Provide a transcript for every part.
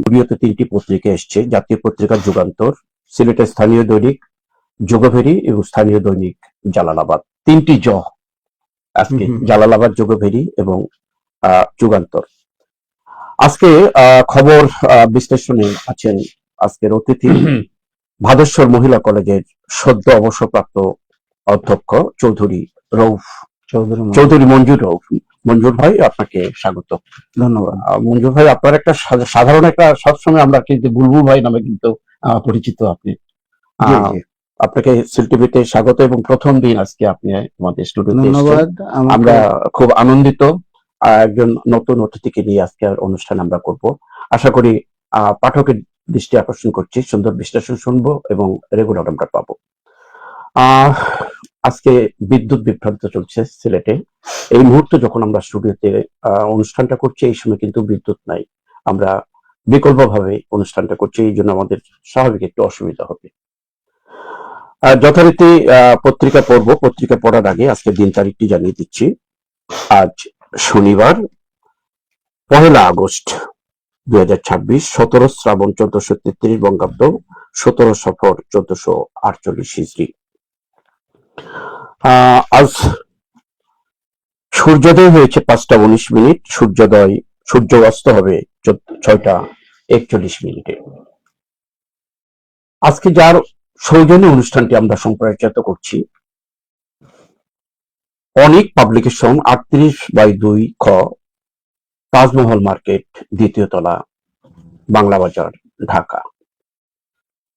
স্টুডিওতে 3টি পত্রিকা এসছে, জাতীয় পত্রিকা যুগান্তর, সিলেটের স্থানীয় দৈনিক যোগভেরি এবং স্থানীয় দৈনিক জালালাবাদ। 3টি আজকে জালালাবাদ, যোগভেরি এবং যুগান্তর। আজকে খবর বিশ্লেষণে আছেন আজকের অতিথি ভাদেশ্বর মহিলা কলেজের সদ্য অবসরপ্রাপ্ত অধ্যক্ষ চৌধুরী মঞ্জুর রউফ। মঞ্জুর ভাই, আপনাকে স্বাগত। ধন্যবাদ। মঞ্জুর ভাই, আপনার একটা সাধারণ একটা সবসময় আমরা কিন্তু বুলবুল ভাই নামে কিন্তু পরিচিত আপনি। আপনাকে সিল টিভিতে স্বাগত এবং প্রথম দিন আজকে আপনি আমাদের স্টুডিওতে ধন্যবাদ। আমরা খুব আনন্দিত একজন নতুন অতিথিকে নিয়ে আজকে অনুষ্ঠান আমরা করব। আশা করি পাঠকের দৃষ্টি আকর্ষণ করছি, সুন্দর বিশ্লেষণ শুনবো এবং রেগুলার আমরা পাবো। আজকে বিদ্যুৎ বিভ্রান্ত চলছে সিলেটে। এই মুহূর্তে যখন আমরা স্টুডিওতে অনুষ্ঠানটা করছি, এই সময় কিন্তু বিদ্যুৎ নাই। আমরা বিকল্প ভাবে অনুষ্ঠানটা করছি, এই জন্য আমাদের স্বাভাবিক একটু অসুবিধা হবে। যথারীতি পত্রিকা পড়বো। পত্রিকা পড়ার আগে আজকে দিন তারিখটি জানিয়ে দিচ্ছি। আজ শনিবার 1 আগস্ট 2026, 17 শ্রাবণ 1433 বঙ্গাব্দ, 17 সফর 1448 হিজরি। আজ সূর্যোদয় হয়েছে 5টা 19 মিনিট, সূর্য অস্ত হবে 6টা 41 মিনিটে। আজকে যার সৌজন্যে অনুষ্ঠানটি আমরা সম্প্রচারিত করছি, অনেক পাবলিকেশন, 38/2 খ, তাজমহল মার্কেট, 2য় তলা, বাংলা বাজার, ঢাকা।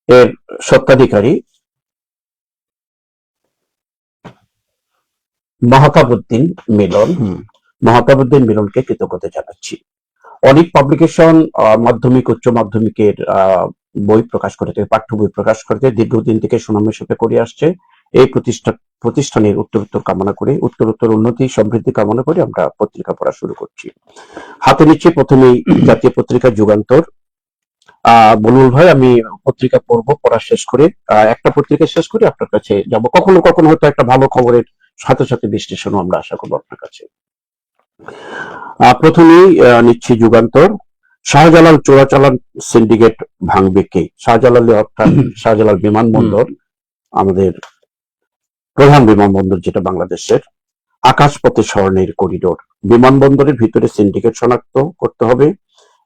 এর স্বত্বাধিকারী মাহতাবউদ্দিন মিলনকে কৃতজ্ঞতা জানাচ্ছি। অনেক পাবলিকেশন মাধ্যমিক উচ্চ মাধ্যমিকের বই প্রকাশ করে থাকে, পাঠ্য বই প্রকাশ করতে দীর্ঘদিন থেকে সুনামের সাথে করে আসছে। এই প্রতিষ্ঠানের উত্তরোত্তর কামনা করে, উত্তরোত্তর উন্নতি সমৃদ্ধি কামনা করে আমরা পত্রিকা পড়া শুরু করছি। হাতে নিচ্ছি প্রথমেই জাতীয় পত্রিকা যুগান্তর। বুলবুল ভাই, আমি পত্রিকা পড়া শেষ করে একটা পত্রিকা শেষ করে আপনার কাছে যাব। কখনো কখনো হয়তো একটা ভালো খবরের সাথে সাথে বিশ্লেষণও আমরা আশা করবো আপনার কাছে। প্রথমেই নিচ্ছি যুগান্তর। শাহজালাল চোরাচালান সিন্ডিকেট ভাঙবে কে? শাহজালাল অর্থাৎ শাহজালাল বিমানবন্দর, আমাদের প্রধান বিমানবন্দর যেটা বাংলাদেশের। আকাশপথে স্বর্ণের করিডোর, বিমানবন্দরের ভিতরে সিন্ডিকেট শনাক্ত করতে হবে।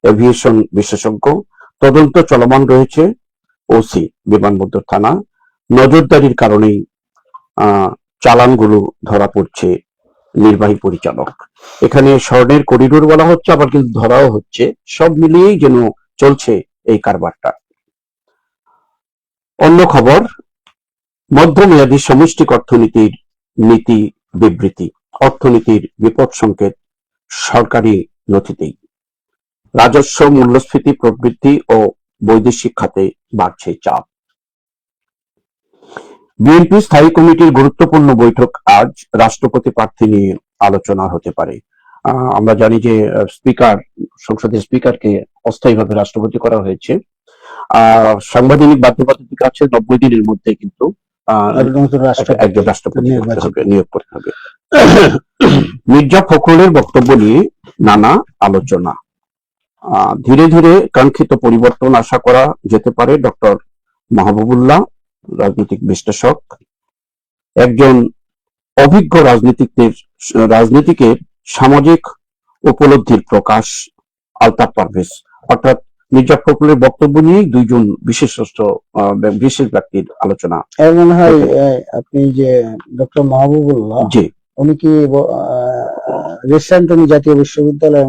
এভিয়েশন বিশেষজ্ঞ, তদন্ত চলমান রয়েছে। ওসি বিমানবন্দর থানা, নজরদারির কারণেই চালানগুলো ধরা পড়ছে নির্বাহী পরিচালক। এখানে স্বর্ণের করিডোর বলা হচ্ছে, আবার কিন্তু ধরাও হচ্ছে। সব মিলিয়েই যেন চলছে এই কারবারটা। অন্য খবর, মধ্যমেয়াদী সমষ্টিক অর্থনীতির নীতি বিবৃতি, অর্থনীতির বিপদ সংকেত সরকারি নথিতেই। রাজস্ব, মূল্যস্ফীতি প্রবৃদ্ধি ও বৈদেশিক খাতে বাড়ছে চাপ। বিএনপি স্থায়ী কমিটির গুরুত্বপূর্ণ বৈঠক আজ, রাষ্ট্রপতি প্রার্থী নিয়ে আলোচনা হতে পারে। আমরা জানি যে সংসদের স্পিকারকে অস্থায়ীভাবে রাষ্ট্রপতি করা হয়েছে। সাংবিধানিক বাধ্যবাধকতা আছে 90 দিনের মধ্যে কিন্তু একজন রাষ্ট্রপতি নিয়োগ করতে হবে। মির্জা ফখরুলের বক্তব্য নিয়ে নানা আলোচনা। ধীরে ধীরে কাঙ্ক্ষিত পরিবর্তন আশা করা যেতে পারে। ডক্টর মাহবুবুল্লাহ, রাজনৈতিক বিশ্লেষক। একজন অভিজ্ঞ রাজনীতিকের সামাজিক উপলব্ধির প্রকাশ, আলতাফ পারভেজ। অর্থাৎ মির্জা ফখরুলের বক্তব্য নিয়ে দুইজন বিশেষ ব্যক্তির আলোচনা। মনে হয় আপনি যে ডক্টর মাহবুবুল্লাহ, জি, উনি কি রিসেন্ট উনি জাতীয় বিশ্ববিদ্যালয়ে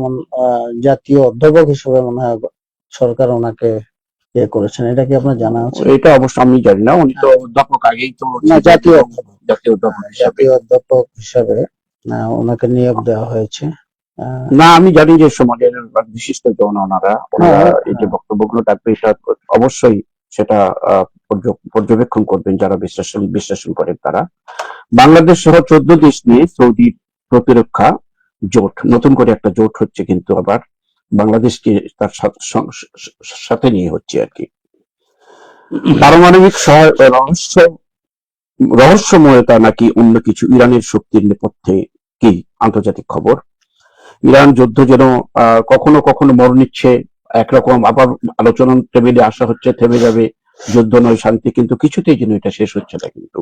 জাতীয় অধ্যাপক হিসেবে মনে হয় সরকার ওনাকে করেছেন, এটা কি আপনার জানা আছে? এটা অবশ্য আমি জানি না। উনি তো অধ্যাপক আগেই তো জাতীয় অধ্যাপক হিসেবে ওনাকে নিয়োগ দেওয়া হয়েছে। না, আমি জানি যে সমাজের বিশিষ্ট জন ওনারা এই যে বক্তব্যগুলো ডাকবে, অবশ্যই সেটা পর্যবেক্ষণ করবেন যারা বিশ্লেষণ করেন তারা। বাংলাদেশ সহ 14 দেশ নিয়ে সৌদির প্রতিরক্ষা জোট, নতুন করে একটা জোট হচ্ছে, কিন্তু আবার বাংলাদেশকে তার সাথে নিয়ে হচ্ছে আর কি। পারমাণবিক রহস্যময়তা নাকি অন্য কিছু, ইরানের শক্তির নেপথ্যে কি? আন্তর্জাতিক খবর। ইরান যুদ্ধ যেন কখনো কখনো মর নিচ্ছে একরকম আবার আলোচনা টেবিলে আসা হচ্ছে, থেমে যাবে, যুদ্ধ নয় শান্তি, কিন্তু কিছুতেই যেন এটা শেষ হচ্ছে না। কিন্তু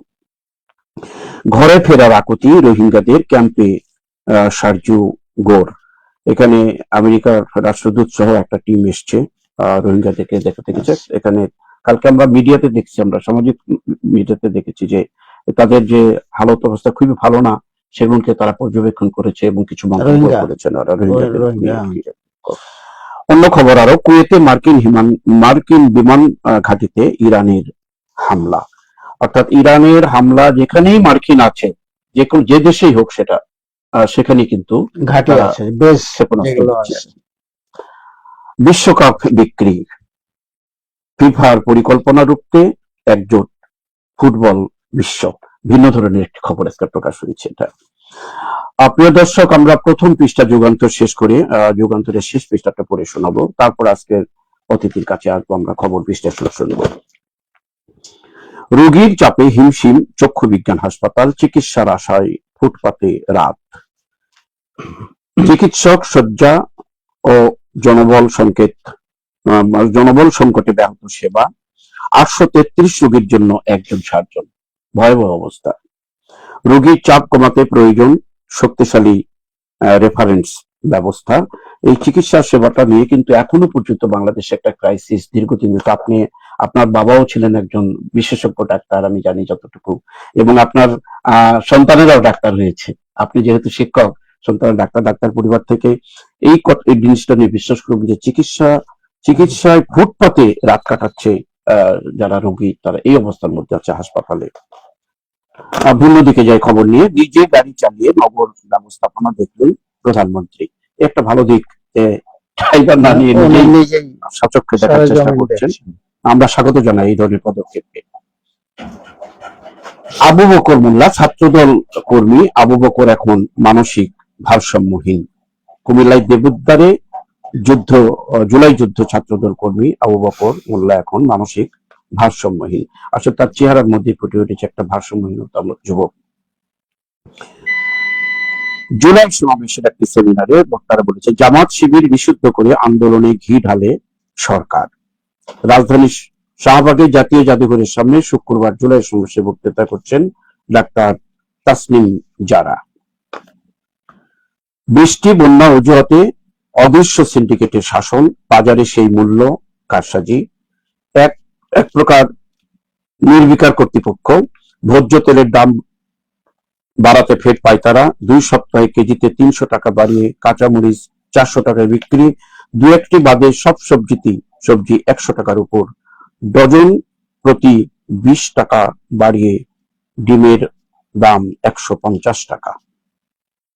ঘরে ফেরার আকুতি রোহিঙ্গাদের ক্যাম্পে সারজু গোর, এখানে আমেরিকার রাষ্ট্রদূত সহ একটা টিম এসছে রোহিঙ্গাদেরকে দেখাতে গেছে। এখানে কালকে আমরা মিডিয়াতে দেখছি, আমরা সামাজিক মিডিয়াতে দেখেছি যে তাদের যে হালত অবস্থা খুবই ভালো না, সেগুলোকে তারা পর্যবেক্ষণ করেছে এবং কিছু মন্তব্য করেছেন ওরা রোহিঙ্গাদের নিয়ে। অন্য খবর আরো, কুয়েতে মার্কিন বিমান ঘাঁটিতে ইরানের হামলা। অর্থাৎ ইরানের হামলা যেখানেই মার্কিন আছে, যে দেশেই হোক সেটা, সেখানে কিন্তু ঘাঁটি আছে, বেশ ক্ষেপণাস্ত্র আছে। বিশ্বকাপ বিক্রি, ফিফার পরিকল্পনা রূপে একজোট ফুটবল বিশ্ব, ভিন্ন ধরনের একটি খবর আজকে প্রকাশ হয়েছে। এটা প্রিয় দর্শক, আমরা প্রথম পৃষ্ঠা যুগান্তর শেষ করে যুগান্তরের শেষ পৃষ্ঠাটা পড়ে শোনাবো, তারপর আজকের অতিথির কাছে আসবো, আমরা খবর বিশ্লেষণ শুনব। রোগীর চাপে হিমশিম চক্ষু বিজ্ঞান হাসপাতাল, চিকিৎসার আশায় ফুটপাতে রাত। চিকিৎসক শয্যা ও জনবল সংকটে ব্যাহত সেবা, 833 রোগীর জন্য একজন সার্জন, ভয়াবহ অবস্থা। রোগীর চাপ কমাতে প্রয়োজন শক্তিশালী রেফারেন্স ব্যবস্থা। এই চিকিৎসা সেবাটা নিয়ে কিন্তু এখনো পর্যন্ত বাংলাদেশে একটা ক্রাইসিস দীর্ঘদিন। আপনি, আপনার বাবাও ছিলেন একজন বিশেষজ্ঞ ডাক্তার, আমি জানি যতটুকু, এবং আপনার সন্তানেরাও ডাক্তার হয়েছে। আপনি যেহেতু শিক্ষক, সন্তানের ডাক্তার পরিবার থেকে এই জিনিসটা নিয়ে বিশ্বাস করবেন যে চিকিৎসায় ফুটপাতে রাত কাটাচ্ছে যারা রোগী, তারা এই অবস্থার মধ্যে আছে হাসপাতালে। ভিন্ন দিকে যায় খবর নিয়ে, নিজে গাড়ি চালিয়ে নগর ব্যবস্থাপনা দেখলেন প্রধানমন্ত্রী। একটা ভালো দিক, ড্রাইভার না নিয়ে নিজেই সচক্ষে দেখার চেষ্টা করছেন। আমরা স্বাগত জানাই এই ধরনের পদক্ষেপকে। আবু বকর মোল্লা, ছাত্রদল কর্মী আবু বকর এখন মানসিক ভারসাম্যহীন। কুমিল্লায় দেবুদ্দারে জুলাই যুদ্ধ ছাত্রদল কর্মী আবু বকর মোল্লা এখন মানসিক ভারসাম্যহীন। আসলে তার চেহারার মধ্যে ফুটে উঠেছে একটা ভারসাম্যহীনতা যুবক। জুলাই সমাবেশের একটি সেমিনারে বক্তারা বলেছে, জামাত শিবির নিষিদ্ধ করে আন্দোলনে ঘি ঢালে সরকার। রাজধানীর শাহবাগে জাতীয় জাদুঘরের সামনে শুক্রবার জুলাই সমাবেশে বক্তৃতা করছেন ডাক্তার তাসনিম জারা। বৃষ্টি বন্যা অজুহাতে অদৃশ্য সিন্ডিকেটের শাসন, বাজারে সেই মূল্য কারসাজি, এক প্রকার নির্বিকার কর্তৃপক্ষ। ভোজ্য তেলের দাম বাড়াতে ফের পাইতারা, 2 সপ্তাহে কেজিতে 300 টাকা বাড়িয়ে কাঁচামরিচ 400 টাকায় বিক্রি। দু একটি বাদে সব সবজি 100 টাকার উপর, ডজন প্রতি 20 টাকা বাড়িয়ে ডিমের দাম 150 টাকা।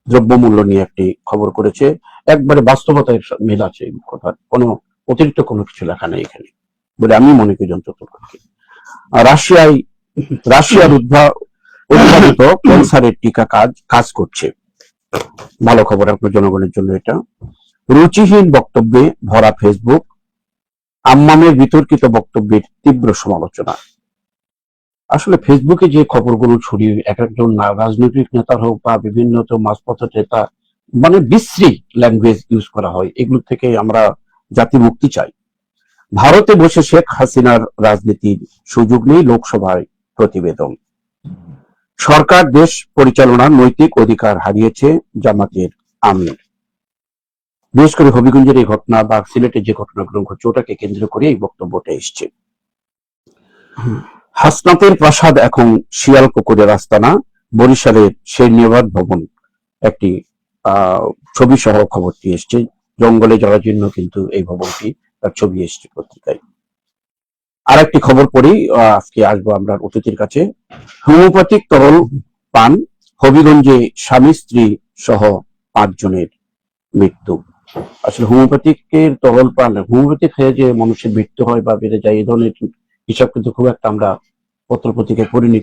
দ্রব্যমূল্য নিয়ে একটি খবর করেছে, একবারে বাস্তবতার মিল আছে এই কথা, কোনো অতিরিক্ত কোনো কিছু লেখা নেই এখানে বলে আমি মনে করি অন্তত। রাশিয়ার উদ্ভাবিত ক্যান্সারের টিকা কাজ করছে, ভালো খবর আপনার জনগণের জন্য এটা। রুচিহীন বক্তব্যে ভরা ফেসবুক, আম্মামের বিতর্কিত বক্তব্যের তীব্র সমালোচনা। আসলে ফেসবুকে যে খবরগুলো ছড়িয়ে এক একজন রাজনৈতিক নেতা হোক বা বিভিন্ন মাঝপথের নেতা, মানে বিশ্রী ল্যাঙ্গুয়েজ ইউজ করা হয়, এগুলো থেকে আমরা জাতি মুক্তি চাই। ভারতে বসে শেখ হাসিনার রাজনীতির সুযোগ নেই, লোকসভায় প্রতিবেদন। সরকার দেশ পরিচালনার নৈতিক অধিকার হারিয়েছে জামাতের আমির। বিশেষ করে হবিগঞ্জের এই ঘটনা বা সিলেটের যে ঘটনাগুলো ঘটছে ওটাকে কেন্দ্র করে এই বক্তব্যটা এসছে। হাসনাতের প্রাসাদ এখন শিয়ালপুকুরের আস্তানা, বরিশালের শেরনিয়াবাদ ভবন একটি ছবি সহ খবরটি এসছে। জঙ্গলে জরাজীর্ণ কিন্তু এই ভবনটি, তার ছবি এসছে পত্রিকায়। আর একটি খবর পড়ি, আজকে আসবো আমরা অতিথির কাছে। হোমিওপ্যাথিক তরল পান, হবিগঞ্জে স্বামী স্ত্রী সহ 5 জনের মৃত্যু। আসলে হোমিওপ্যাথিকের তরল পান, হোমিওপ্যাথিক খেয়ে যে মানুষের মৃত্যু হয় বা বেড়ে যায়, এই ধরনের হিসাব কিন্তু খুব একটা আমরা পত্র পত্রিকায় পড়িনি।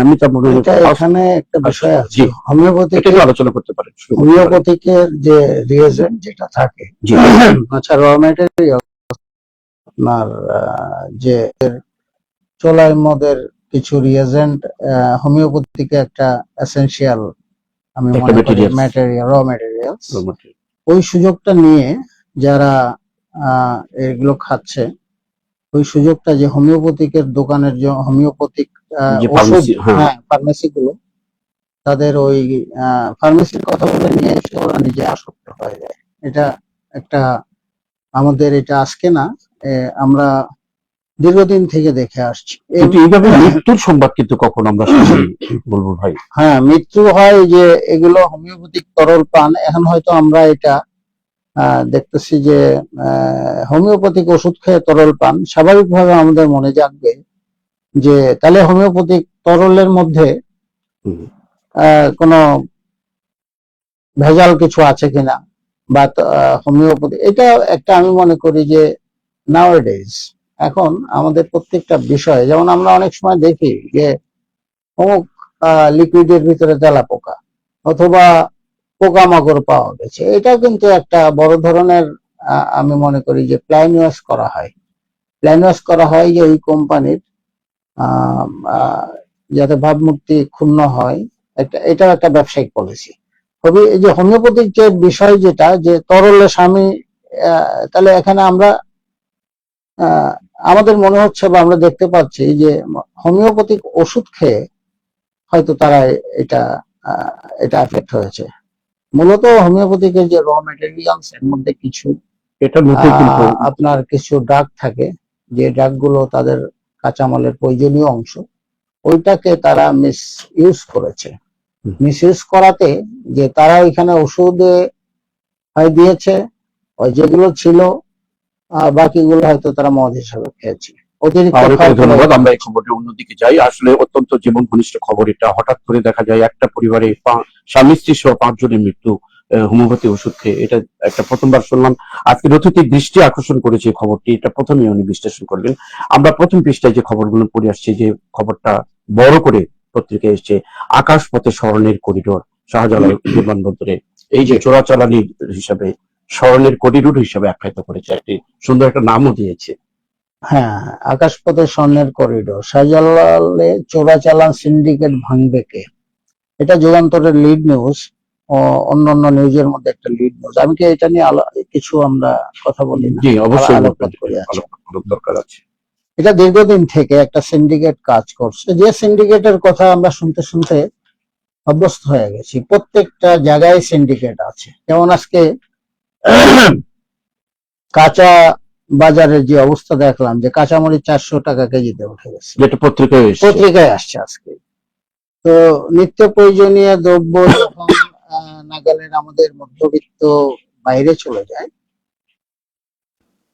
আমি তা মনে হয় এখানে একটা বিষয় আছে, হোমিওপ্যাথিক আলোচনা করতে পারেন। হোমিওপ্যাথিকের যে রিয়েজেন্ট যেটা থাকে, আচ্ছা র ম্যাটেরিয়াল, আপনার যে চোলাই মদের কিছু রিয়েজেন্ট হোমিওপ্যাথিকে একটা এসেনশিয়াল আমি মনে করি ম্যাটেরিয়াল, র ম্যাটেরিয়াল। ওই সুযোগটা নিয়ে যারা এগুলো খাচ্ছে, ওই সুযোগটা যে হোমিওপ্যাথিকের দোকানের যে হোমিওপ্যাথিক যে ওষুধ, ফার্মেসি, হ্যাঁ, হ্যাঁ ফার্মেসি গুলো, তাদের ওই ফার্মেসির কথা বলে নিয়ে এসে ওরা নিজে আসক্ত হয়ে যায়। এটা একটা আমাদের, এটা আজকে না, আমরা দীর্ঘদিন থেকে দেখে আসছি। কিন্তু এইভাবে মৃত্যুর সংবাদ কিন্তু কখন আমরা শুনি বলবো ভাই? হ্যাঁ, মৃত্যু হয় যে এগুলো হোমিওপ্যাথিক তরল পান। এখন হয়তো আমরা এটা দেখতেছি যে হোমিওপ্যাথিক ওষুধ খেয়ে তরল পান, স্বাভাবিকভাবে আমাদের মনে জাগবে যে তাহলে হোমিওপ্যাথিক তরলের মধ্যে কোনো ভেজাল কিছু আছে কিনা, বা হোমিওপ্যাথি, এটা একটা আমি মনে করি যে নাওয়াডেজ এখন আমাদের প্রত্যেকটা বিষয়ে, যেমন আমরা অনেক সময় দেখি যে অমুক লিকুইডের ভিতরে তেলাপোকা অথবা পোকামাকড় পাওয়া গেছে, এটাও কিন্তু একটা বড় ধরনের আমি মনে করি যে প্ল্যান ওয়াশ করা হয়। প্ল্যান ওয়াশ করা হয় যে ওই কোম্পানির যাতে ভাবমূর্তি ক্ষুণ্ণ হয়, এটাও একটা ব্যবসায়িক পলিসি। তবে এই যে হোমিওপ্যাথিক যে বিষয়, যেটা যে তরলে স্বামী, তাহলে এখানে আমরা আমাদের মনে হচ্ছে বা আমরা দেখতে পাচ্ছি যে হোমিওপ্যাথিক ওষুধ খেয়ে হয়তো তারা এটা এটা এফেক্ট হয়েছে। মূলত হোমিওপ্যাথিকের যে র ম্যাটেরিয়ালস, এর মধ্যে কিছু এটা নতুন কিন্তু আপনার কিছু ড্রাগ থাকে, যে ড্রাগ গুলো তাদের কাঁচামালের প্রয়োজনীয় অংশ, ওইটাকে তারা মিস ইউজ করেছে। মিস ইউজ করাতে যে তারা ওইখানে ওষুধে হয় দিয়েছে, ওই যেগুলো ছিল বাকিগুলো হয়তো তারা মদ হিসাবে খেয়েছে। অতিরিক্ত ধন্যবাদ। আমরা এই খবরটা অন্যদিকে যাই। আসলে অত্যন্ত জীবন ঘনিষ্ঠ খবর এটা। হঠাৎ করে দেখা যায় একটা পরিবারে স্বামী স্ত্রী সহ 5 জনের মৃত্যু হোমিওপ্যাথি ওষুধ খেয়ে। এটা একটা প্রথমবার শুনলাম। আজকের অতিথির দৃষ্টি আকর্ষণ করেছে এই খবরটি, এটা প্রথমেই উনি বিশ্লেষণ করবেন। আমরা প্রথম পৃষ্ঠায় যে খবরগুলো পড়ে আসছি, যে খবরটা বড় করে পত্রিকায় এসছে, আকাশপথে স্মরণের করিডোর শাহজালাল বিমানবন্দরে, এই যে চোরাচালানি হিসাবে স্মরণের করিডোর হিসাবে আখ্যায়িত করেছে, একটি সুন্দর একটা নামও দিয়েছে। হ্যাঁ, আকাশপথে স্বর্ণের করিডোর, শাহজালালে চোরাচালান সিন্ডিকেট ভাঙবে কে, এটা যুগান্তরের লিড নিউজ, অন্যান্য নিউজের মধ্যে একটা লিড নিউজ। আমি কি এটা নিয়ে কিছু আমরা কথা বলি না? জি, অবশ্যই আলোকপাত করি। দরকার আছে। এটা দীর্ঘদিন থেকে একটা সিন্ডিকেট কাজ করছে, যে সিন্ডিকেটের কথা আমরা শুনতে শুনতে অভ্যস্ত হয়ে গেছি। প্রত্যেকটা জায়গায় সিন্ডিকেট আছে। যেমন আজকে কাঁচা বাজারের যে অবস্থা দেখলাম, যে কাঁচামরিচ 400 টাকা কেজিতে উঠে গেছে, যেটা পত্রিকায় আসছে আজকে। তো নিত্য প্রয়োজনীয় দ্রব্য যখন নাগালের আমাদের মধ্যবিত্ত বাইরে চলে যায়,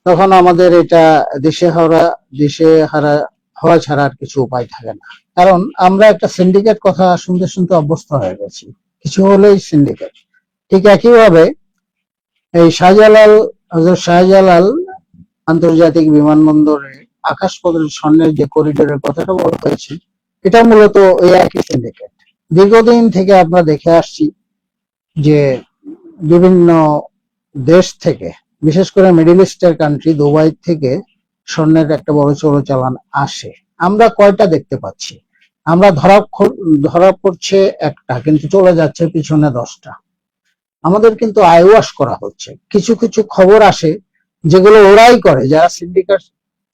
তখন আমাদের এটা দিশেহারা হওয়া ছাড়া আর কিছু উপায় থাকে না। কারণ আমরা একটা সিন্ডিকেট কথা শুনতে শুনতে অভ্যস্ত হয়ে গেছি, কিছু হলেই সিন্ডিকেট। ঠিক একইভাবে এই শাহজালাল আন্তর্জাতিক বিমানবন্দরে আকাশপথের স্বর্ণের যে করিডোরের কথাটা বলা হয়েছে, এটা মূলত এই একই সিন্ডিকেট। দীর্ঘদিন থেকে আমরা দেখে আসছি যে বিভিন্ন দেশ থেকে, বিশেষ করে মিডল ইস্টের কান্ট্রি দুবাই থেকে স্বর্ণের একটা বড় চোরাচালান আসে। আমরা কয়টা দেখতে পাচ্ছি? আমরা ধরা পড়ছে একটা, কিন্তু চলে যাচ্ছে পিছনে 10টা। আমাদের কিন্তু আইওয়াশ করা হচ্ছে। কিছু কিছু খবর আসে যেগুলো ওরাই করে, যারা সিন্ডিকেট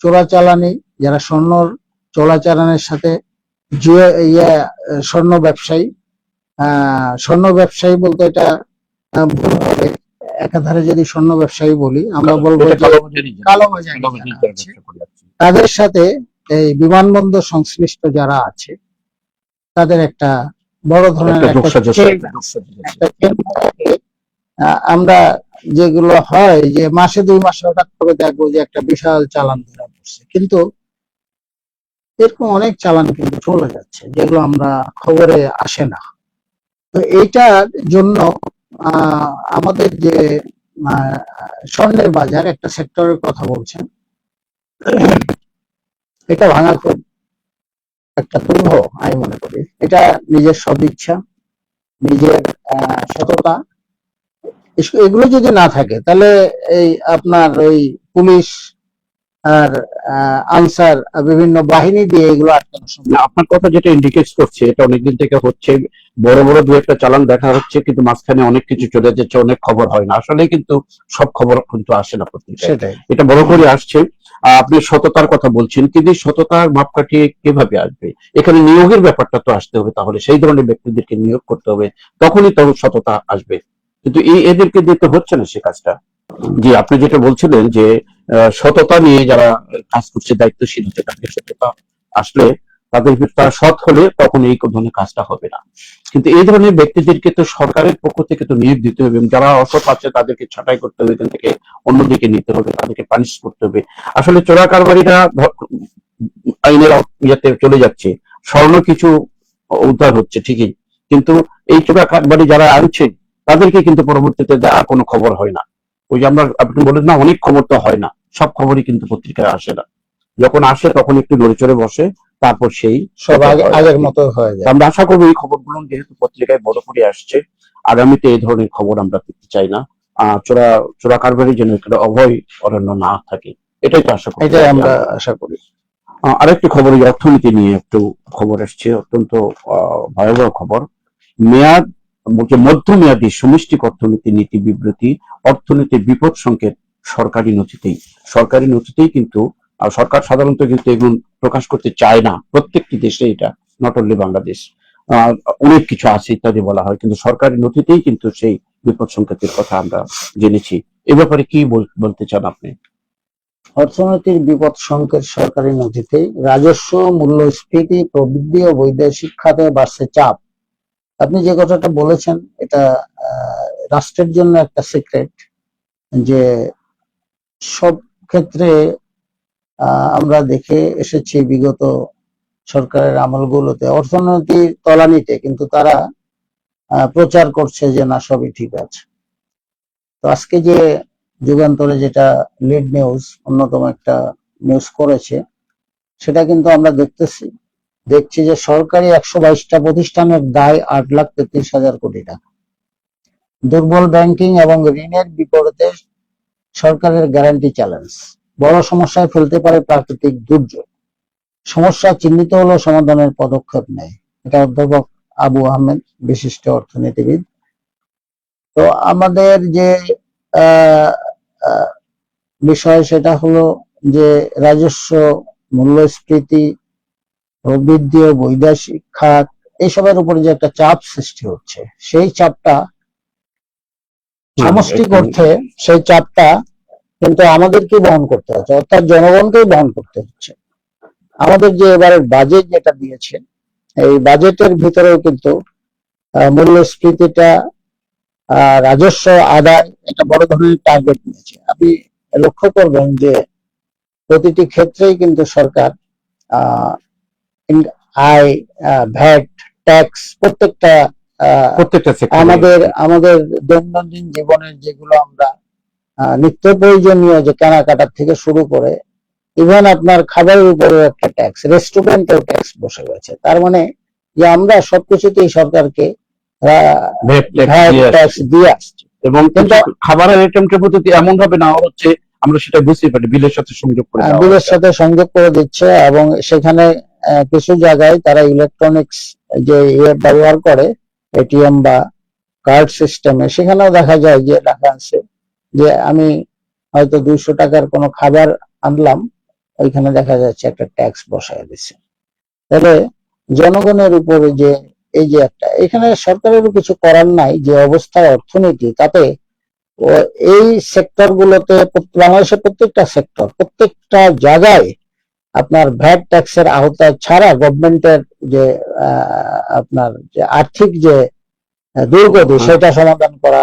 চোরাচালানি, যারা স্বর্ণ চোরাচালানের সাথে স্বর্ণ ব্যবসায়ী বলতে এটা ভুল হবে। একাধারে যদি স্বর্ণ ব্যবসায়ী বলি, আমরা বলবো কালোবাজারি তাদের সাথে এই বিমানবন্দর সংশ্লিষ্ট যারা আছে, তাদের একটা বড় ধরনের আমরা যেগুলো হয় যে মাসে 2 মাসে হঠাৎ করে দেখবো যে একটা বিশাল চালান ধরা পড়ছে, কিন্তু এরকম অনেক চালান কিন্তু চলে যাচ্ছে যেগুলো আমরা খবরে আসে না। তো এইটার জন্য আমাদের যে স্বর্ণের বাজার একটা সেক্টরের কথা বলছেন, এটা ভাঙা খুব একটা দুর্ভ আমি মনে করি। এটা নিজের সদিচ্ছা, নিজের সততা, এগুলো যদি না থাকে, তাহলে এই আপনার ওই পুলিশ আর আনসার বিভিন্ন বাহিনী দিয়ে এগুলো আটকানো সম্ভব। না, আপনার কথা যেটা ইন্ডিকেট করছে এটা অনেকদিন থেকে হচ্ছে, বড় বড় দু একটা চালান দেখা হচ্ছে, কিন্তু মাঝখানে অনেক কিছু চলে যাচ্ছে, অনেক খবর হয় না আসলে, কিন্তু সব খবর কিন্তু আসে না পত্রিকায়, সেটাই। এটা বড় করে আসছে। আপনি সততার কথা বলছেন, কিন্তু এই সততার মাপকাঠি কিভাবে আসবে? এখানে নিয়োগের ব্যাপারটা তো আসতে হবে, তাহলে সেই ধরনের ব্যক্তিদেরকে নিয়োগ করতে হবে, তখনই তো সততা আসবে। কিন্তু এদেরকে দিতে হচ্ছে না সে কাজটা। জি, আপনি যেটা বলছিলেন যে সততা নিয়ে যারা কাজ করছে, দায়িত্বশীল হচ্ছে, তাদের সততা আসলে, তাদের তারা সৎ হলে তখন এই ধরনের কাজটা হবে না। কিন্তু এই ধরনের ব্যক্তিদেরকে তো সরকারের পক্ষ থেকে তো নিয়োগ দিতে হবে, এবং যারা অসৎ আছে তাদেরকে ছাঁটাই করতে হবে, এখান থেকে অন্যদিকে নিতে হবে, তাদেরকে পানিশ করতে হবে। আসলে চোরা কারবারিরা আইনের ইয়েতে চলে যাচ্ছে, স্বর্ণ কিছু উদ্ধার হচ্ছে ঠিকই, কিন্তু এই চোরা কারবারি যারা আনছে তাদেরকে কিন্তু পরবর্তীতে দেওয়ার কোনো খবর হয় না। ওই যে আমরা, আপনি বলেন না অনেক খবর তো হয় না, সব খবরই কিন্তু পত্রিকায় আসে না, যখন আসে তখন একটু নড়ে চড়ে বসে, তারপর সেই সব আগের মতো হয়ে যায়। আমরা আশা করবো এই খবরগুলো যেহেতু পত্রিকায় বড় করে আসছে, আগামীতে এই ধরনের খবর আমরা পেতে চাই না। চোরা চোরা কারবারি যেন একটা অভয় অরণ্য না থাকে, এটাই তো আশা করি। এটাই আমরা আশা করি। আরেকটি খবর, এই অর্থনীতি নিয়ে একটু খবর এসছে, অত্যন্ত ভয়াবহ খবর। মেয়াদ বলছে মধ্যমেয়াদী সমষ্টিক অর্থনীতি নীতি বিবৃতি, অর্থনীতির বিপদ সংকেত সরকারি নথিতেই কিন্তু সরকার সাধারণত কিন্তু এগুলো প্রকাশ করতে চায় না, প্রত্যেকটি দেশে এটা, নট অনলি বাংলাদেশ। অনেক কিছু আছে ইত্যাদি বলা হয়, কিন্তু সরকারি নথিতেই কিন্তু সেই বিপদ সংকেতের কথা আমরা জেনেছি। এ ব্যাপারে কি বলতে চান আপনি? অর্থনৈতিক বিপদ সংকেত সরকারি নথিতেই, রাজস্ব, মূল্যস্ফীতি প্রবৃদ্ধি ও বৈদেশিক খাতে বাড়ছে চাপ। আপনি যে কথাটা বলেছেন এটা রাষ্ট্রের জন্য একটা সিক্রেট, যে সব ক্ষেত্রে আমরা দেখে এসেছি বিগত সরকারের আমলগুলোতে অর্থনীতির তলানিতে কিন্তু তারা প্রচার করছে যে না সবই ঠিক আছে। তো আজকে যে যুগান্তরে যেটা লিড নিউজ, অন্যতম একটা নিউজ করেছে, সেটা কিন্তু আমরা দেখছি যে সরকারি 122টা প্রতিষ্ঠানের দায় 8,33,000 কোটি টাকা। দুর্বল ব্যাংকিং এবং ঋণের বিপরীতে সরকারের গ্যারান্টি চ্যালেঞ্জ, বড় সমস্যায় ফেলতে পারে প্রাকৃতিক দুর্যোগ। সমস্যা চিহ্নিত হলো সমাধানের পদক্ষেপ নেয়। এটা অধ্যাপক আবু আহমেদ, বিশিষ্ট অর্থনীতিবিদ। তো আমাদের যে বিষয় সেটা হলো যে রাজস্ব, মূল্যস্ফীতি প্রবৃদ্ধি ও বৈদেশিক খাত, এইসবের উপরে যে একটা চাপ সৃষ্টি হচ্ছে, সেই চাপটা সামষ্টিক অর্থে, সেই চাপটা কিন্তু আমাদেরকে বহন করতে হচ্ছে, অর্থাৎ জনগণকেই বহন করতে হচ্ছে। আমাদের যে এবারের বাজেট যেটা দিয়েছে, এই বাজেটের ভিতরেও কিন্তু মূল্যস্ফীতিটা, রাজস্ব আদায়, একটা বড় ধরনের টার্গেট নিয়েছে। আপনি লক্ষ্য করবেন যে প্রতিটি ক্ষেত্রেই কিন্তু সরকার আয়, ভ্যাট, ট্যাক্স, প্রত্যেকটা আমাদের দৈনন্দিন জীবনের যেগুলো আমরা নিত্য প্রয়োজনীয় যে কেনাকাটার থেকে শুরু করে ইভেন আপনার খাবারের উপরেও একটা ট্যাক্স, রেস্টুরেন্টেও ট্যাক্স বসে গেছে। তার মানে যে আমরা সবকিছুতেই সরকারকে ট্যাক্স দিয়ে আসছি, এবং কিন্তু খাবারের আইটেমটার প্রতি এমন ভাবে না হচ্ছে আমরা সেটা বুঝতে পারি, বিলের সাথে সংযোগ করে দিচ্ছে। এবং সেখানে কিছু জায়গায় তারা ইলেকট্রনিক্স যে ব্যবহার করে, এটিএম বা কার্ড সিস্টেমে, সেখানেও দেখা যায় যে লেখা আছে যে আমি হয়তো 200 টাকার কোনো খাবার আনলাম, ওইখানে দেখা যাচ্ছে একটা ট্যাক্স বসায় দিচ্ছে। তাহলে জনগণের উপরে যে এই যে একটা, এখানে সরকারেরও কিছু করার নাই, যে অবস্থায় অর্থনীতি, তাতে এই সেক্টর গুলোতে, বাংলাদেশের প্রত্যেকটা সেক্টর, প্রত্যেকটা জায়গায় আপনার ভ্যাট ট্যাক্সের আওতায় ছাড়া গভর্নমেন্টের যে আপনার যে আর্থিক যে দুর্গতি, সেটা সমাধান করা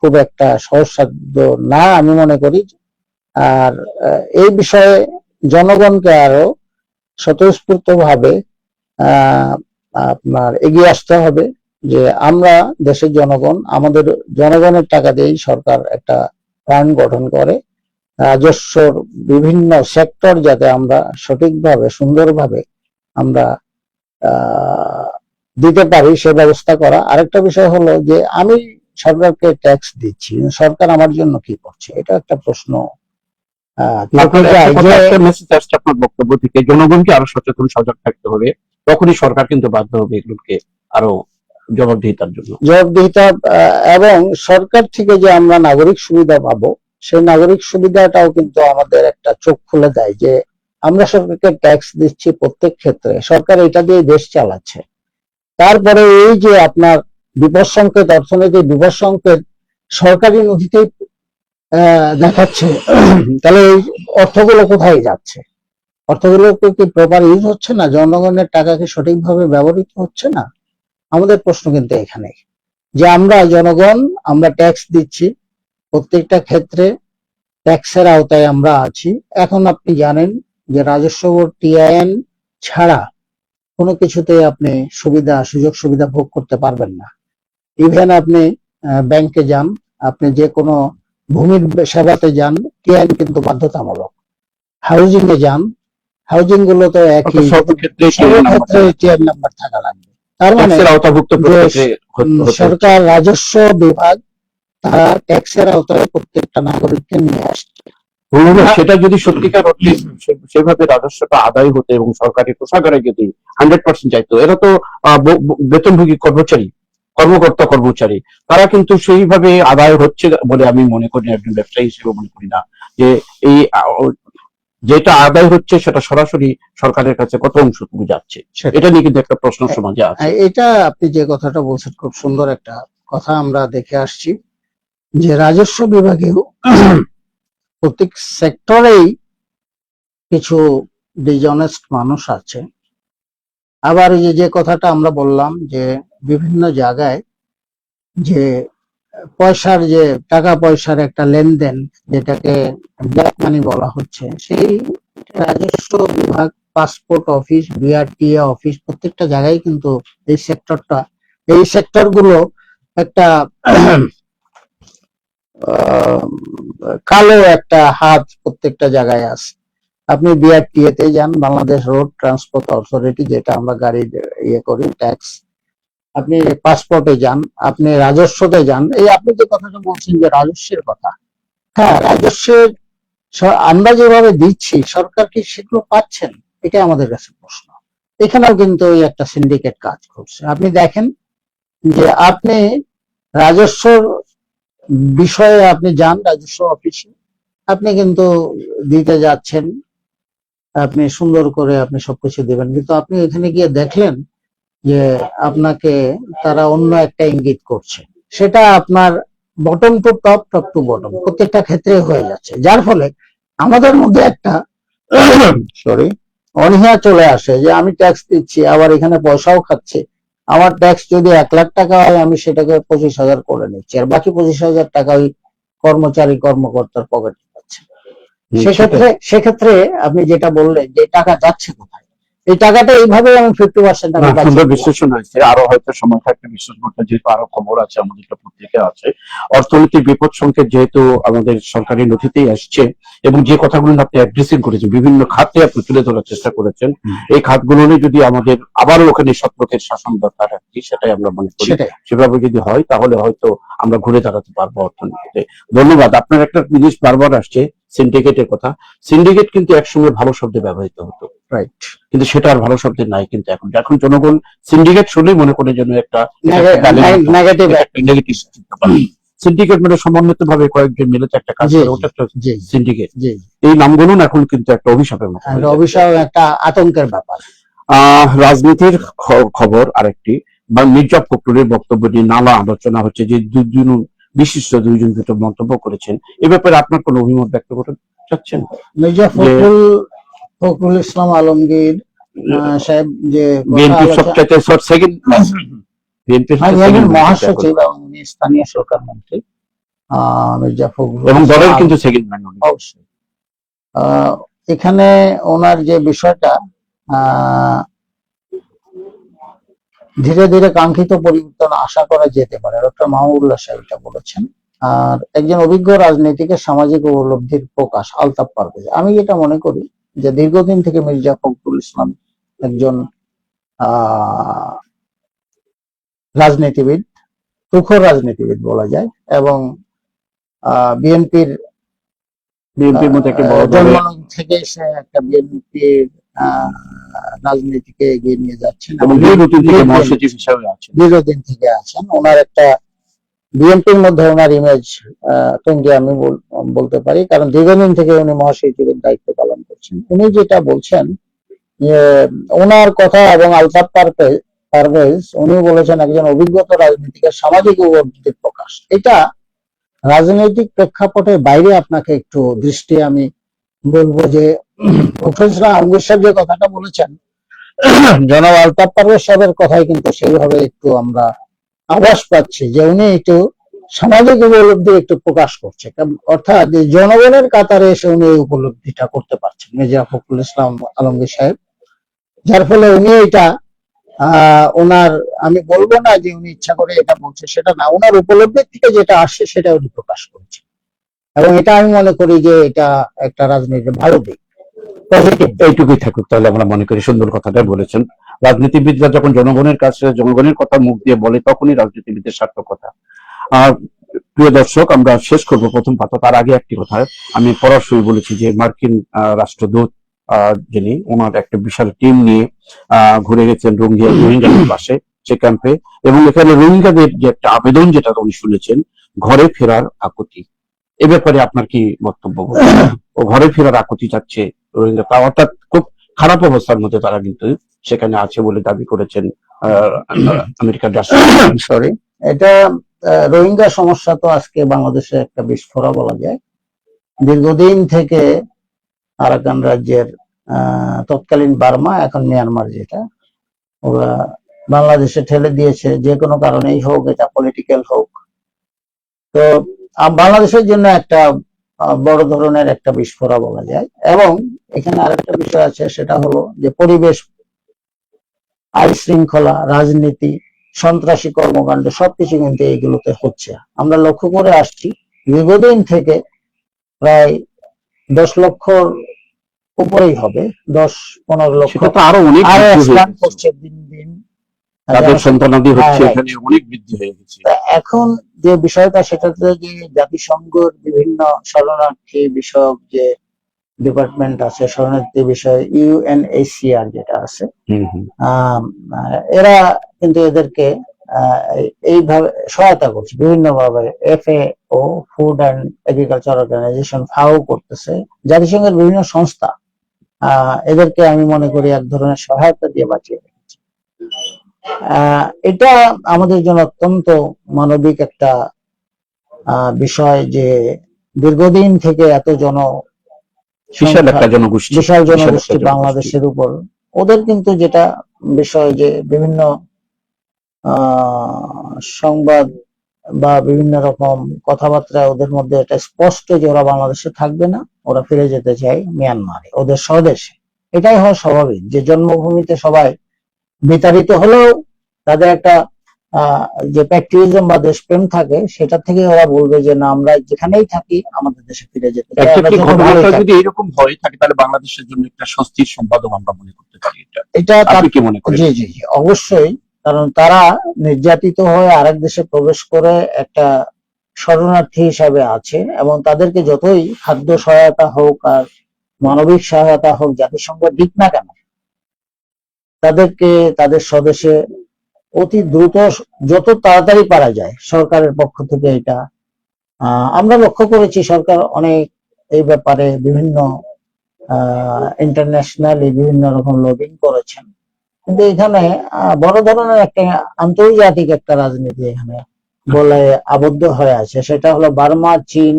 খুব একটা সহজসাধ্য না আমি মনে করি। আর এই বিষয়ে জনগণকে আরো স্বতঃস্ফূর্ত ভাবে আপনার এগিয়ে আসতে হবে, যে আমরা দেশের জনগণ, আমাদের জনগণের টাকা দিয়েই সরকার একটা ফান্ড গঠন করে, রাজস্বর বিভিন্ন সেক্টর যাতে আমরা সঠিকভাবে, সুন্দরভাবে আমরা দিতে পারি, সে ব্যবস্থা করা। আরেকটা বিষয় হলো যে আমি সরকারকে ট্যাক্স দিচ্ছি, সরকার আমার জন্য কি করছে, এটা একটা প্রশ্ন থেকে যায় যে একটা মেসেজ আসছে আপনার বক্তব্য থেকে, জনগণকে আরো সচেতন সজাগ থাকতে হবে, তখনই সরকার কিন্তু বাধ্য হবে এগুলোকে আরো জবাবদিহিতার জন্য। জবাবদিহিতা এবং সরকার থেকে যে আমরা নাগরিক সুবিধা পাবো, সেই নাগরিক সুবিধাটাও কিন্তু আমাদের একটা চোখ খুলে দেয় যে আমরা সরকারকে ট্যাক্স দিচ্ছি প্রত্যেক ক্ষেত্রে, সরকার এটা দিয়ে দেশ চালাচ্ছে। তারপরে এই যে আপনার বিপদ সংকেত, অর্থনৈতিক বিপদ সংকেত সরকারি নথিতেই দেখাচ্ছে, তাহলে এই অর্থগুলো কোথায় যাচ্ছে? অর্থগুলো কি প্রপার ইউজ হচ্ছে না? জনগণের টাকা কি সঠিকভাবে ব্যবহৃত হচ্ছে না? আমাদের প্রশ্ন কিন্তু এখানে যে আমরা জনগণ, আমরা ট্যাক্স দিচ্ছি প্রত্যেকটা ক্ষেত্রে, ট্যাক্সের আওতায় আমরা আছি। এখন আপনি জানেন যে রাজস্ব বোর্ড টিআইএন ছাড়া কোনো কিছুতে আপনি সুযোগ সুবিধা ভোগ করতে পারবেন না। ইভেন আপনি ব্যাংকে যান, আপনি যে কোনো ভূমির সেবাতে যান, টিআইএন কিন্তু বাধ্যতামূলক। হাউজিং এ যান, হাউজিং গুলো তো একই, সর্বক্ষেত্রে টিআইএন নাম্বার থাকা লাগবে। তার মানে সরকার রাজস্ব বিভাগ তারা ট্যাক্সের আওতায় প্রত্যেকটা নাগরিককে নিয়ে আসছে। সেটা যদি সত্যিকার অর্থে সেভাবে রাজস্বটা আদায় হতো এবং সরকারি কোষাগারে যদি 100% চাইতো, এরা তো বেতনভোগী কর্মকর্তা কর্মচারী, তারা কিন্তু সেইভাবে আদায় হচ্ছে বলে আমি মনে করি, একজন ব্যবসায়ী হিসেবে মনে করি না যে এই যেটা আদায় হচ্ছে সেটা সরাসরি সরকারের কাছে কত অংশটুকু যাচ্ছে, এটা নিয়ে কিন্তু একটা প্রশ্ন সমাজে আছে। এটা আপনি যে কথাটা বলছেন খুব সুন্দর একটা কথা আমরা দেখে আসছি যে রাজস্ব বিভাগেও প্রত্যেক সেক্টরেই কিছু ডিসঅনেস্ট মানুষ আছে। আবার যে কথাটা আমরা বললাম যে বিভিন্ন জায়গায় যে পয়সার, যে টাকা পয়সার একটা লেনদেন, যেটাকে ব্ল্যাক মানি বলা হচ্ছে, সেই রাজস্ব বিভাগ, পাসপোর্ট অফিস, বিআরটিএ অফিস, প্রত্যেকটা জায়গায় কিন্তু এই সেক্টরগুলো একটা কালো একটা হাত প্রত্যেকটা জায়গায় আছে। আপনি বিআরটিএ তে যান, বাংলাদেশ রোড ট্রান্সপোর্ট অথরিটি, যেটা আমরা গাড়ি করি ট্যাক্স, আপনি পাসপোর্টে যান, আপনি রাজস্বতে যান। এই আপনি যে কথাটা বলছেন যে রাজস্বের কথা, হ্যাঁ, রাজস্বের আমরা যেভাবে দিচ্ছি সরকার কি সেগুলো পাচ্ছেন? এটা আমাদের কাছে প্রশ্ন। এখানেও কিন্তু একটা সিন্ডিকেট কাজ করছে। আপনি দেখেন যে আপনি রাজস্বর বিষয়ে আপনি যান রাজস্ব অফিসে, আপনি কিন্তু দিতে যাচ্ছেন, আপনি সুন্দর করে আপনি সবকিছু দেবেন, কিন্তু আপনি এখানে গিয়ে দেখলেন যে আপনাকে তারা অন্য একটা ইঙ্গিত করছে, সেটা আপনার bottom to top, top to bottom প্রত্যেকটা ক্ষেত্রে হয়ে যাচ্ছে। যার ফলে আমাদের মধ্যে একটা অনীহা চলে আসে যে আমি ট্যাক্স দিচ্ছি, আবার এখানে পয়সাও খাচ্ছি। আমার ট্যাক্স যদি 1,00,000 টাকা হয়, আমি সেটাকে 25,000 করে নিচ্ছি, আর বাকি 25,000 টাকা ওই কর্মকর্তার পকেটে যাচ্ছে। সেক্ষেত্রে আপনি যেটা বললেন যে টাকা যাচ্ছে কোথায়, এই টাকাটা এইভাবে আমি 50% সুন্দর বিশ্লেষণ হয়েছে। আরো হয়তো সময় থাকলে বিশ্লেষণ করতে, যেহেতু আরো খবর আছে, আমাদের একটা পত্রিকা আছে, অর্থনৈতিক বিপদ সংকেত যেহেতু আমাদের সরকারি নথিতেই আসছে, এবং যে কথাগুলো আপনি অ্যাড্রেসিং করেছেন, বিভিন্ন খাতে আপনি তুলে ধরার চেষ্টা করেছেন, এই খাতগুলো যদি আমাদের আবারও ওখানে সৎপথের শাসন দরকার আর কি, সেটাই আমরা মনে করি। সেভাবে যদি হয় তাহলে হয়তো আমরা ঘুরে দাঁড়াতে পারবো অর্থনীতিতে। ধন্যবাদ। আপনার একটা জিনিস বারবার আসছে, সিন্ডিকেটের কথা। সিন্ডিকেট কিন্তু একসময় ভালো শব্দে ব্যবহৃত হতো, রাইট, কিন্তু সেটা আর ভালো শব্দে নাই। কিন্তু এখন জনগণ সিন্ডিকেট শুনলেই মনে করে যেন একটা নেগেটিভ। সিন্ডিকেট মানে সমন্বিত ভাবে কয়েকজন মিলে একটা কাজ করে, ওটা একটা সিন্ডিকেট। এই নামগুলো এখন কিন্তু একটা অভিশাপের মতো, একটা আতঙ্কের ব্যাপার। রাজনীতির খবর আরেকটি, বা মির্জা ফখরুলের বক্তব্য নিয়ে নানা আলোচনা হচ্ছে, যে বিশিষ্ট দুইজন দুটো মন্তব্য করেছেন। এ ব্যাপারে আপনার কোনো অভিমত ব্যক্ত করতে চাচ্ছেন? মির্জা ফখরুল ইসলাম আলমগীর সাহেব যে বিএনপির সবচাইতে মহাসচিব এবং স্থানীয় সরকার মন্ত্রী মির্জা ফখরুল, এবং দলের কিন্তু সেকেন্ড ম্যান অবশ্যই। এখানে ওনার যে বিষয়টা, ধীরে ধীরে কাঙ্ক্ষিত পরিবর্তন আশা করা যেতে পারে, ডক্টর মাহবুবুল্লাহ সাহেব এটা বলেছেন। আর একজন অভিজ্ঞ রাজনীতিকের সামাজিক উপলব্ধির প্রকাশ, আলতাফ পারভেজ। আমি যেটা মনে করি যে দীর্ঘদিন থেকে মির্জা ফখরুল ইসলাম একজন রাজনীতিবিদ, তুখোর রাজনীতিবিদ বলা যায়, এবং বিএনপির বিএনপির মধ্যে একটা বড় দলের জন্মলগ্ন থেকে সে একটা বিএনপির রাজনীতিকে এগিয়ে নিয়ে যাচ্ছেন এবং দীর্ঘদিন থেকে মহাসচিব হিসাবে আছেন। দীর্ঘদিন থেকে আছেন। ওনার একটা বিএনপির মধ্যে ওনার ইমেজ টঙ্গি আমি বলতে পারি, কারণ দীর্ঘদিন থেকে উনি মহাসচিবের দায়িত্ব পালন করছেন। উনি যেটা বলছেন যে ওনার কথা এবং আলতাফ পারভেজ উনি বলেছেন একজন অভিজ্ঞতা রাজনীতিকের সামাজিক উপলব্ধির প্রকাশ। এটা রাজনৈতিক প্রেক্ষাপটের বাইরে আপনাকে একটু দৃষ্টি আমি বলবো যে প্রফেসর আলমগীর সাহেব যে কথাটা বলেছেন জনাব আলতাফ পারভেজ সাহেবের কথাই কিন্তু সেইভাবে একটু আমরা আভাস পাচ্ছি যে উনি একটু সামাজিক উপলব্ধি একটু প্রকাশ করছে, অর্থাৎ যে জনগণের কাতারে এসে উনি এই উপলব্ধিটা করতে পারছেন মির্জা ফখরুল ইসলাম আলমগীর সাহেব, যার ফলে উনি এটা ওনার, আমি বলবো না যে উনি ইচ্ছা করে এটা বলছে, সেটা না, ওনার উপলব্ধির থেকে যেটা আসছে সেটা উনি প্রকাশ করছে, এবং এটা আমি মনে করি যে এটা একটা রাজনীতির ভালো দিক। এইটুকুই থাকুক তাহলে আমরা মনে করি। সুন্দর কথাটা বলেছেন। রাজনীতিবিদরা যখন জনগণের কাছে জনগণের কথা মুখ দিয়ে বলে তখনই রাজনীতিবিদের সার্থকতা। আর প্রিয় দর্শক, আমরা শেষ করব প্রথম পাতা। তার আগে একটি কথা আমি পড়ার সময় বলেছি যে মার্কিন রাষ্ট্রদূত যিনি, ওনার একটা বিশাল টিম নিয়ে ঘুরে গেছেন রোহিঙ্গাদের পাশে, সে ক্যাম্পে, এবং এখানে রোহিঙ্গাদের যে একটা আবেদন যেটা উনি শুনেছেন, ঘরে ফেরার আকুতি, এ ব্যাপারে আপনার কি বক্তব্য? ও ঘরে ফেরার আকুতি চাচ্ছে রোহিঙ্গা, তা অর্থাৎ খুব খারাপ অবস্থার মধ্যে তারা কিন্তু সেখানে আছে বলে দাবি করেছেন আমেরিকার রাষ্ট্রপতি। সরি, এটা রোহিঙ্গা সমস্যা তো আজকে বাংলাদেশে একটা বিস্ফোরণ বলা যায়। দীর্ঘদিন থেকে আরাকান রাজ্যের তৎকালীন বার্মা, এখন মিয়ানমার, যেটা ওরা বাংলাদেশে ঠেলে দিয়েছে যে কোনো কারণেই হোক, এটা পলিটিক্যাল হোক। তো বাংলাদেশের জন্য একটা বড় ধরনের একটা বিস্ফোরণ বলা যায়। এবং এখানে আরেকটা বিষয় আছে, সেটা হলো যে পরিবেশ, আইন শৃঙ্খলা, রাজনীতি, সন্ত্রাসী কর্মকাণ্ড সবকিছু কিন্তু এইগুলোতে হচ্ছে। আমরা লক্ষ্য করে আসছি দীর্ঘদিন থেকে প্রায় 10 লক্ষর উপরেই হবে, 10-15 লক্ষ, আরো অনেক করছে দিন দিন, তাদের সন্তানাদি হচ্ছে, এখানে অনেক বৃদ্ধি হয়ে গেছে। এখন যে বিষয়টা, সেটা যে জাতিসংঘের বিভিন্ন শরণার্থী বিষয়ক যে ডিপার্টমেন্ট আছে, শরণার্থী বিষয়ে ইউএনএইচসিআর যেটা আছে, এরা কিন্তু এদেরকে এইভাবে সহায়তা করছে বিভিন্ন ভাবে। FAO, food and agriculture organization, FAO করতেছে, জাতিসংঘের বিভিন্ন সংস্থা এদেরকে আমি মনে করি এক ধরনের সহায়তা দিয়ে বাঁচিয়ে রেখেছে। এটা আমাদের জন্য অত্যন্ত মানবিক একটা বিষয় যে দীর্ঘদিন থেকে এত বিশাল জনগোষ্ঠী বাংলাদেশের উপর, ওদের কিন্তু যেটা বিষয় যে বিভিন্ন সংবাদ বা বিভিন্ন রকম কথাবার্তা ওদের মধ্যে এটা স্পষ্ট যে ওরা বাংলাদেশে থাকবে না, ওরা ফিরে যেতে চায় মিয়ানমারে, ওদের স্বদেশে। এটাই হওয়া স্বাভাবিক যে জন্মভূমিতে সবাই বিতাড়িত হলেও তাদের একটা যে প্যাট্রিয়টিজম বা দেশপ্রেম থাকে, সেটা থেকে ওরা বলবে যে না, আমরা যেখানেই থাকি আমাদের দেশে ফিরে যেতে চাই। যদি এরকম হয় থাকে তাহলে বাংলাদেশের জন্য একটা স্বস্তির সংবাদও আমরা মনে করতে পারি। এটা আপনি কি মনে করেন? জি জি জি, অবশ্যই। কারণ তারা নির্যাতিত হয়ে আরেক দেশে প্রবেশ করে একটা শরণার্থী হিসাবে আছে, এবং তাদেরকে যতই খাদ্য সহায়তা হোক আর মানবিক সহায়তা হোক জাতিসংঘ দিক না কেন, তাদেরকে তাদের স্বদেশে অতি দ্রুত, যত তাড়াতাড়ি পারা যায় সরকারের পক্ষ থেকে এটা আমরা লক্ষ্য করেছি। সরকার অনেক এই ব্যাপারে বিভিন্ন ইন্টারন্যাশনালি বিভিন্ন রকম লবিং করেছেন, কিন্তু এখানে বড় ধরনের একটা আন্তর্জাতিক একটা রাজনীতি এখানে বলে আবদ্ধ হয়ে আছে। সেটা হলো বার্মা, চীন,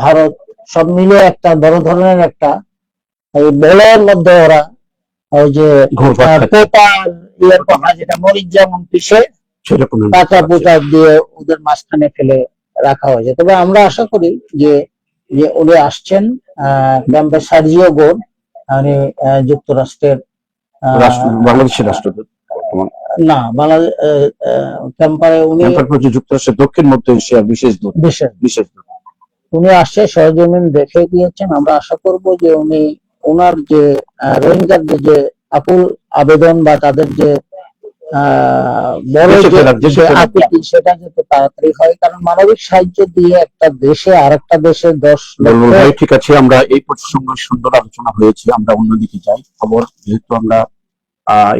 ভারত সব মিলে একটা বড় ধরনের একটা এই বলয়ের মধ্যে ওরা ওই যে যেটা মরিচ যেমন পিষে কাঁচা পোতা দিয়ে ওদের মাঝখানে ফেলে রাখা হয়েছে। তবে আমরা আশা করি যে উনি আসছেন ক্যাম্পে, সার্জিও গোর, উনি যুক্তরাষ্ট্রের বাংলাদেশের রাষ্ট্রদূত না, বাংলাদেশ ক্যাম্পারে উনি যুক্তরাষ্ট্রের দক্ষিণ মধ্য এশিয়ার বিশেষ দূত। উনি আসছে, সরজমিন দেখে গিয়েছেন। আমরা আশা করব যে উনি ওনার যে রোহিঙ্গাদের যে আকুল আবেদন বা তাদের যে বড় দেশে ফেরার, দেশে ফেরার আকুতি সেটা যাতে তাড়াতাড়ি হয়, কারণ মানবিক সাহায্য দিয়ে একটা দেশে আর একটা দেশে 10 বলবো লক্ষ। ভাই, ঠিক আছে, আমরা এই প্রসঙ্গে সুন্দর আলোচনা হয়েছে, আমরা অন্যদিকে যাই। খবর যেহেতু আমরা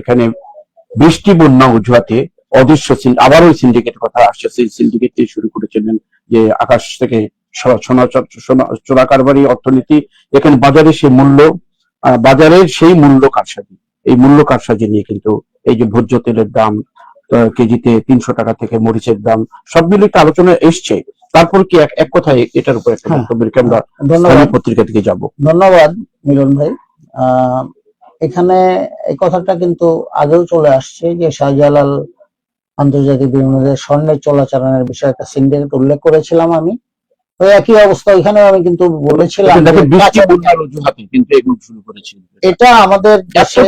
এখানে বৃষ্টি বন্যা অজুহাতে অদৃশ্য আবারও সিন্ডিকেটের কথা আসছে। সেই সিন্ডিকেট দিয়ে শুরু করেছিলেন যে আকাশ থেকে সোনা চোরা কারবারি অর্থনীতি। এখানে বাজারে সেই মূল্য, বাজারের সেই মূল্য কারসাজি, এই মূল্য কারসাজি নিয়ে কিন্তু এই যে ভোজ্য তেলের দাম কেজিতে 300 টাকা থেকে মরিচের দাম সব মিলে একটা আলোচনা এসছে। তারপর কি এক কথায় এটার উপর একটা বক্তব্য রেখে আমরা স্থানীয় পত্রিকা থেকে যাব। ধন্যবাদ মিলন ভাই। এখানে এই কথাটা কিন্তু আগেও চলে আসছে যে শাহজালাল আন্তর্জাতিক বিমানবন্দরে স্বর্ণের চোরাচালানের বিষয়ে একটা সিন্ডিকেট উল্লেখ করেছিলাম আমি। ওই একই অবস্থা এখানে আমি কিন্তু বলেছিলাম এটা আমাদের দেশে,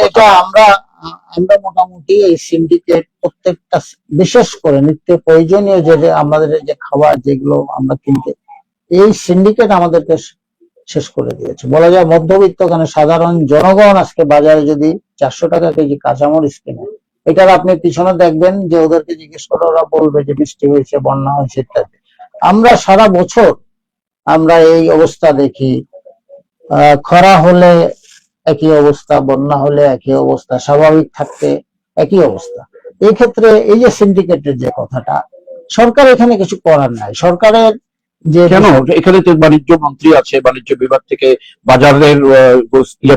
এটা আমরা মোটামুটি এই সিন্ডিকেট প্রত্যেকটা, বিশেষ করে নিত্য প্রয়োজনীয় যে আমাদের যে খাবার যেগুলো আমরা কিনতে, এই সিন্ডিকেট আমাদেরকে শেষ করে দিয়েছে বলা যায়। মধ্যবিত্ত সাধারণ জনগণ আজকে বাজারে যদি 400 টাকা কেজি কাঁচামরিচ কিনে, এটার আপনি পিছনে দেখবেন যে ওদেরকে জিজ্ঞেস করে ওরা বলবে যে বৃষ্টি হয়েছে, বন্যা হয়েছে ইত্যাদি। আমরা সারা বছর আমরা এই অবস্থা দেখি। খরা হলে একই অবস্থা, বন্যা হলে একই অবস্থা, স্বাভাবিক থাকতে একই অবস্থা। এই ক্ষেত্রে এই যে সিন্ডিকেটের যে কথাটা, সরকার এখানে কিছু করার নাই। সরকারের যে কেন এখানে তো বাণিজ্য মন্ত্রী আছে, বাণিজ্য বিভাগ থেকে বাজারের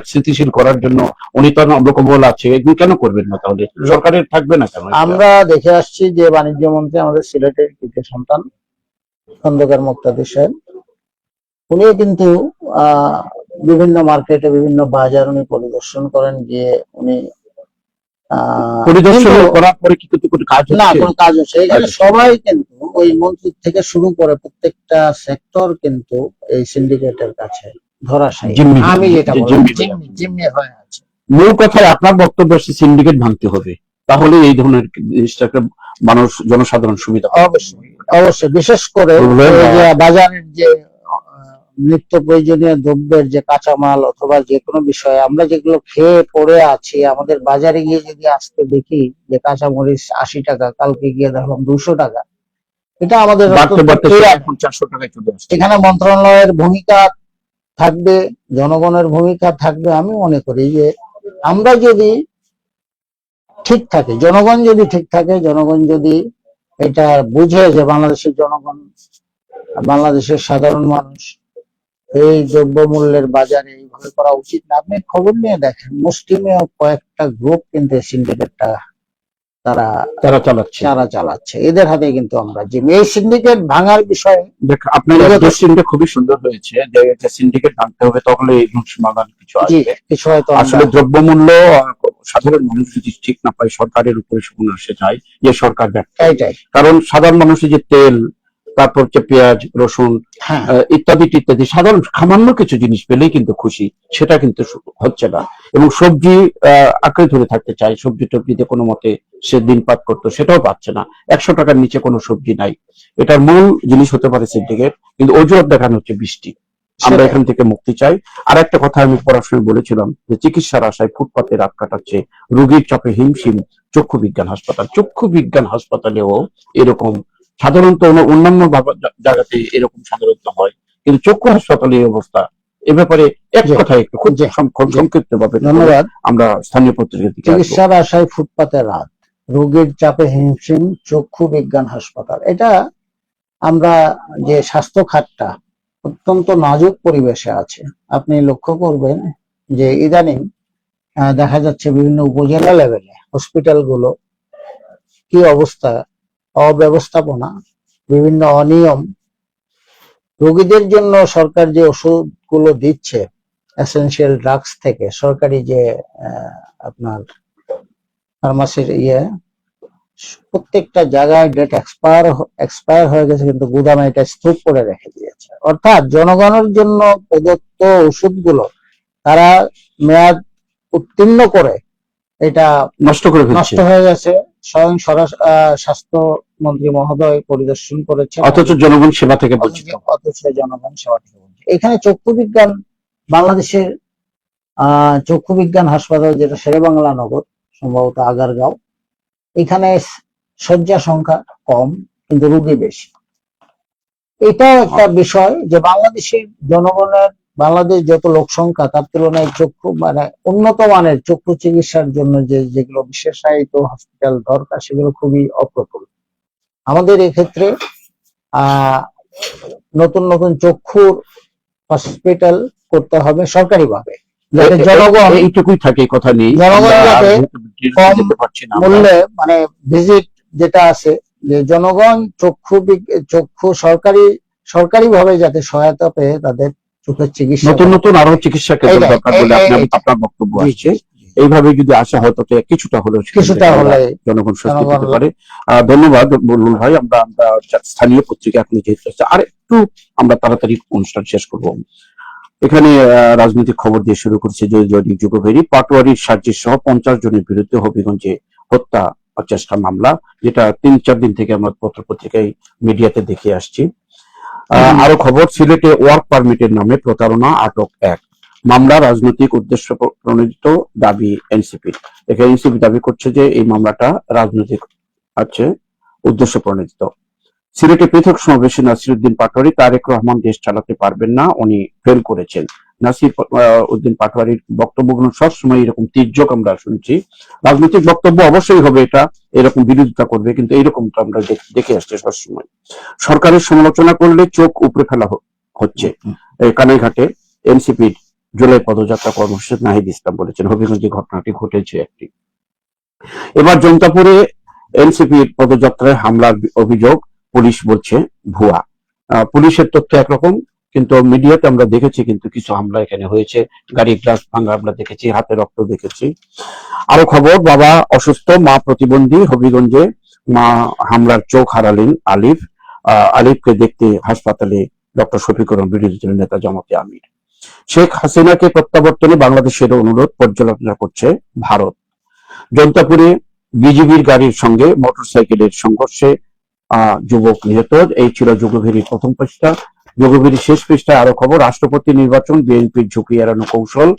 স্থিতিশীল করার জন্য উনি তো অবকবল আছে, এগুলো কেন করবেন না? তাহলে সরকারের থাকবে না কেন? আমরা দেখে আসছি যে বাণিজ্য মন্ত্রী আমাদের সিলেটের কৃতি সন্তান খন্দকার মুক্তাদির সাহেব, উনি কিন্তু বিভিন্ন মার্কেটে বিভিন্ন বাজার উনি পরিদর্শন করেন, গিয়ে উনি পরিদর্শন করার পরে কি কোনো কাজ হচ্ছে? না, কোনো কাজ হচ্ছে এখানে সবাই কিন্তু ওই মন্ত্রী থেকে শুরু করে প্রত্যেকটা সেক্টর কিন্তু এই সিন্ডিকেটের কাছে ধরাশায়ী। আমি যেটা জিম্মি হয়ে আছে। মূল কথায় আপনার বক্তব্য সিন্ডিকেট ভাঙতে হবে, তাহলে এই ধরনের জিনিসটাকে মানুষ, জনসাধারণ সুবিধা। অবশ্যই অবশ্যই, বিশেষ করে বাজারের যে নিত্য প্রয়োজনীয় দ্রব্যের যে কাঁচামাল অথবা যে কোনো বিষয়ে আমরা যেগুলো খেয়ে পড়ে আছি, আমাদের বাজারে গিয়ে যদি আজকে দেখি যে কাঁচামরিচ 80 টাকা, কালকে গিয়ে দেখলাম 200 টাকা, এটা আমাদের এখন 400 টাকায় চলে আসছে। এখানে মন্ত্রণালয়ের ভূমিকা থাকবে, জনগণের ভূমিকা থাকবে। আমি মনে করি যে আমরা যদি ঠিক থাকে, জনগণ যদি ঠিক থাকে, জনগণ যদি এটা বুঝে যে বাংলাদেশের জনগণ, বাংলাদেশের সাধারণ মানুষ এই দ্রব্যমূল্যের বাজারে এইভাবে করা উচিত না। আপনি খবর নিয়ে দেখেন, মুসলিমেও কয়েকটা গ্রুপ কিন্তু সিন্ডিকেটটা তারা চালাচ্ছে, এদের হাতে কিন্তু আমরা যে এই সিন্ডিকেট ভাঙার বিষয়ে আপনার কোশ্চেনটা খুবই সুন্দর হয়েছে যে একটা সিন্ডিকেট ভাঙতে হবে, তাহলে এই সমাধান কিছু আসবে। আসলে দ্রব্যমূল্য সাধারণ মানুষ যদি ঠিক না পায়, সরকারের উপরে সে যায় যে সরকার ব্যর্থ। কারণ সাধারণ মানুষের যে তেল, তারপর হচ্ছে পেঁয়াজ, রসুন ইত্যাদি ইত্যাদি সাধারণ সামান্য কিছু জিনিস পেলেই কিন্তু খুশি, সেটা কিন্তু হচ্ছে না। এবং সবজি আঁকড়ে ধরে থাকতে চায়, সবজি টবজিতে কোনো মতে সে দিনপাত করতো, সেটাও পাচ্ছে না। 100 টাকার নিচে কোনো সবজি নাই। এটার মূল জিনিস হতে পারে সিন্ডিকেট, কিন্তু অজুহাত দেখানো হচ্ছে বৃষ্টি। আমরা এখান থেকে মুক্তি চাই। আর একটা কথা আমি পড়াশোনায় বলেছিলাম যে চিকিৎসার আশায় ফুটপাতে রাত কাটাচ্ছে, রোগীর চাপে হিমশিম চক্ষু বিজ্ঞান হাসপাতাল। চক্ষু বিজ্ঞান হাসপাতালেও এরকম, সাধারণত অন্যান্য জায়গাতে এরকম সাধারণত হয়, কিন্তু চক্ষু হাসপাতালে এই অবস্থা। এ ব্যাপারে এক কথায় একটু খুব সংক্ষিপ্ত ভাবে ধন্যবাদ। আমরা স্থানীয় পত্রিকা থেকে চিকিৎসার আশায় ফুটপাতে রাত, রোগীর চাপে হিমশিম চক্ষু বিজ্ঞান হাসপাতাল। এটা আমরা যে স্বাস্থ্য খাতটা অত্যন্ত নাজুক পরিবেশে আছে। আপনি লক্ষ্য করবেন যে ইদানিং দেখা যাচ্ছে বিভিন্ন উপজেলা লেভেলে হসপিটাল গুলো কি অবস্থা, অব্যবস্থাপনা, বিভিন্ন অনিয়ম। রোগীদের জন্য সরকার যে ওষুধগুলো দিচ্ছে এসেনশিয়াল ড্রাগস থেকে, সরকারি যে আপনার ফার্মাসির প্রত্যেকটা জায়গায় ডেট এক্সপায়ার হয়ে গেছে, কিন্তু গুদামে এটা স্তূপ করে রেখে দিয়েছে। অর্থাৎ জনগণের জন্য প্রদত্ত ওষুধগুলো তারা মেয়াদ উত্তীর্ণ করে এটা নষ্ট হয়ে গেছে। স্বয়ং স্বাস্থ্যমন্ত্রী মহোদয় পরিদর্শন করেছেন, অথচ জনগণ সেবা থেকে বঞ্চিত। এখানে চক্ষু বিজ্ঞান, বাংলাদেশের চক্ষু বিজ্ঞান হাসপাতাল যেটা শেরেবাংলা নগর, সম্ভবত আগারগাঁও। এখানে শয্যা সংখ্যা কম কিন্তু রোগী বেশি। এটাও একটা বিষয় যে বাংলাদেশের জনগণের, বাংলাদেশ যত লোক সংখ্যা তার তুলনায় চক্ষু মানে উন্নত মানের চক্ষু চিকিৎসার জন্য যেগুলো বিশেষায়িত হসপিটাল দরকার সেগুলো খুবই অপ্রতুল। আমাদের এক্ষেত্রে নতুন নতুন চক্ষুর হসপিটাল করতে হবে সরকারিভাবে, যাতে জনগণ এইটুকুই থাকে, কথা নেই, জনগণ যাতে কম মূল্যে মানে ভিজিট যেটা আছে যে জনগণ চক্ষু সরকারি ভাবে যাতে সহায়তা পেয়ে তাদের চোখের চিকিৎসা, নতুন নতুন আরো চিকিৎসা কেন্দ্র দরকার বলে আপনার বক্তব্য আসছে। এইভাবে যদি আসা হয় তত কিছুটা হলে জনগণ স্বস্তি পেতে পারে। ধন্যবাদ বুলবুল ভাই। আমরা স্থানীয় পত্রিকা এখন যেহেতু আর একটু আমরা তাড়াতাড়ি অনুষ্ঠান শেষ করব। এখানে রাজনৈতিক খবর দিয়ে শুরু করছে যে যুগভেরি পাটোয়ারির সার্জিস সহ 50 জনের বিরুদ্ধে হবিগঞ্জে হত্যা চেষ্টা মামলা, যেটা 3-4 দিন থেকে আমরা পত্র পত্রিকায় মিডিয়াতে দেখে আসছি। আরো খবর, সিলেটে ওয়ার্ক পারমিটের নামে প্রতারণা, আটক 1। মামলা রাজনৈতিক উদ্দেশ্য প্রণোদিত, দাবি এনসিপি। এখানে এনসিপি দাবি করছে যে এই মামলাটা রাজনৈতিক আছে, উদ্দেশ্য প্রণোদিত। সিলেটে পৃথক সমাবেশে নাসির উদ্দিন পাটোয়ারি, তারেক রহমান দেশ চালাতে পারবেন না, উনি ফেল করেছেন। নাসির উদ্দিন পাটোয়ারির বক্তব্যগুলো সবসময় এরকম তির্যক আমরা শুনছি। রাজনৈতিক বক্তব্য অবশ্যই হবে, এটা এরকম বিরোধিতা করবে, কিন্তু এইরকমটা আমরা দেখে আসছি সবসময়। সরকারের সমালোচনা করলে চোখ উপড়ে ফেলা হচ্ছে। কানাইঘাটে এনসিপির জুলাই পদযাত্রা কর্মসূচি নাহিদ ইসলাম বলেছেন, হবিগঞ্জে ঘটনাটি ঘটেছে একটি। এবার জনতাপুরে এনসিপির পদযাত্রায় হামলার অভিযোগ, পুলিশ বলছে ভুয়া। পুলিশের তথ্য একরকম, কিন্তু মিডিয়াতে আমরা দেখেছি কিন্তু কিছু হামলা এখানে হয়েছে, গাড়ির গ্লাস ভাঙা আমরা দেখেছি, হাতে রক্ত দেখেছি। আরো খবর, বাবা অসুস্থ, মা প্রতিবন্ধী, হবিগঞ্জে মা হামলার চোখ হারালেন আলিফ। আলিফকে দেখতে হাসপাতালে ডক্টর শফিকুর রহমান বিরোধী দলের নেতা জামাতে আমির। শেখ হাসিনাকে প্রত্যাবর্তনে বাংলাদেশের অনুরোধ পর্যালোচনা করছে ভারত। জনতাপুরে বিজিবির গাড়ির সঙ্গে মোটরসাইকেলের সংঘর্ষে যুবক নিহত। এই ছিল যুগভেরির প্রথম পৃষ্ঠা। যুগভেরির শেষ পৃষ্ঠায় আরো খবর, রাষ্ট্রপতি নির্বাচন, বিএনপির ঝুঁকি এড়ানো কৌশল,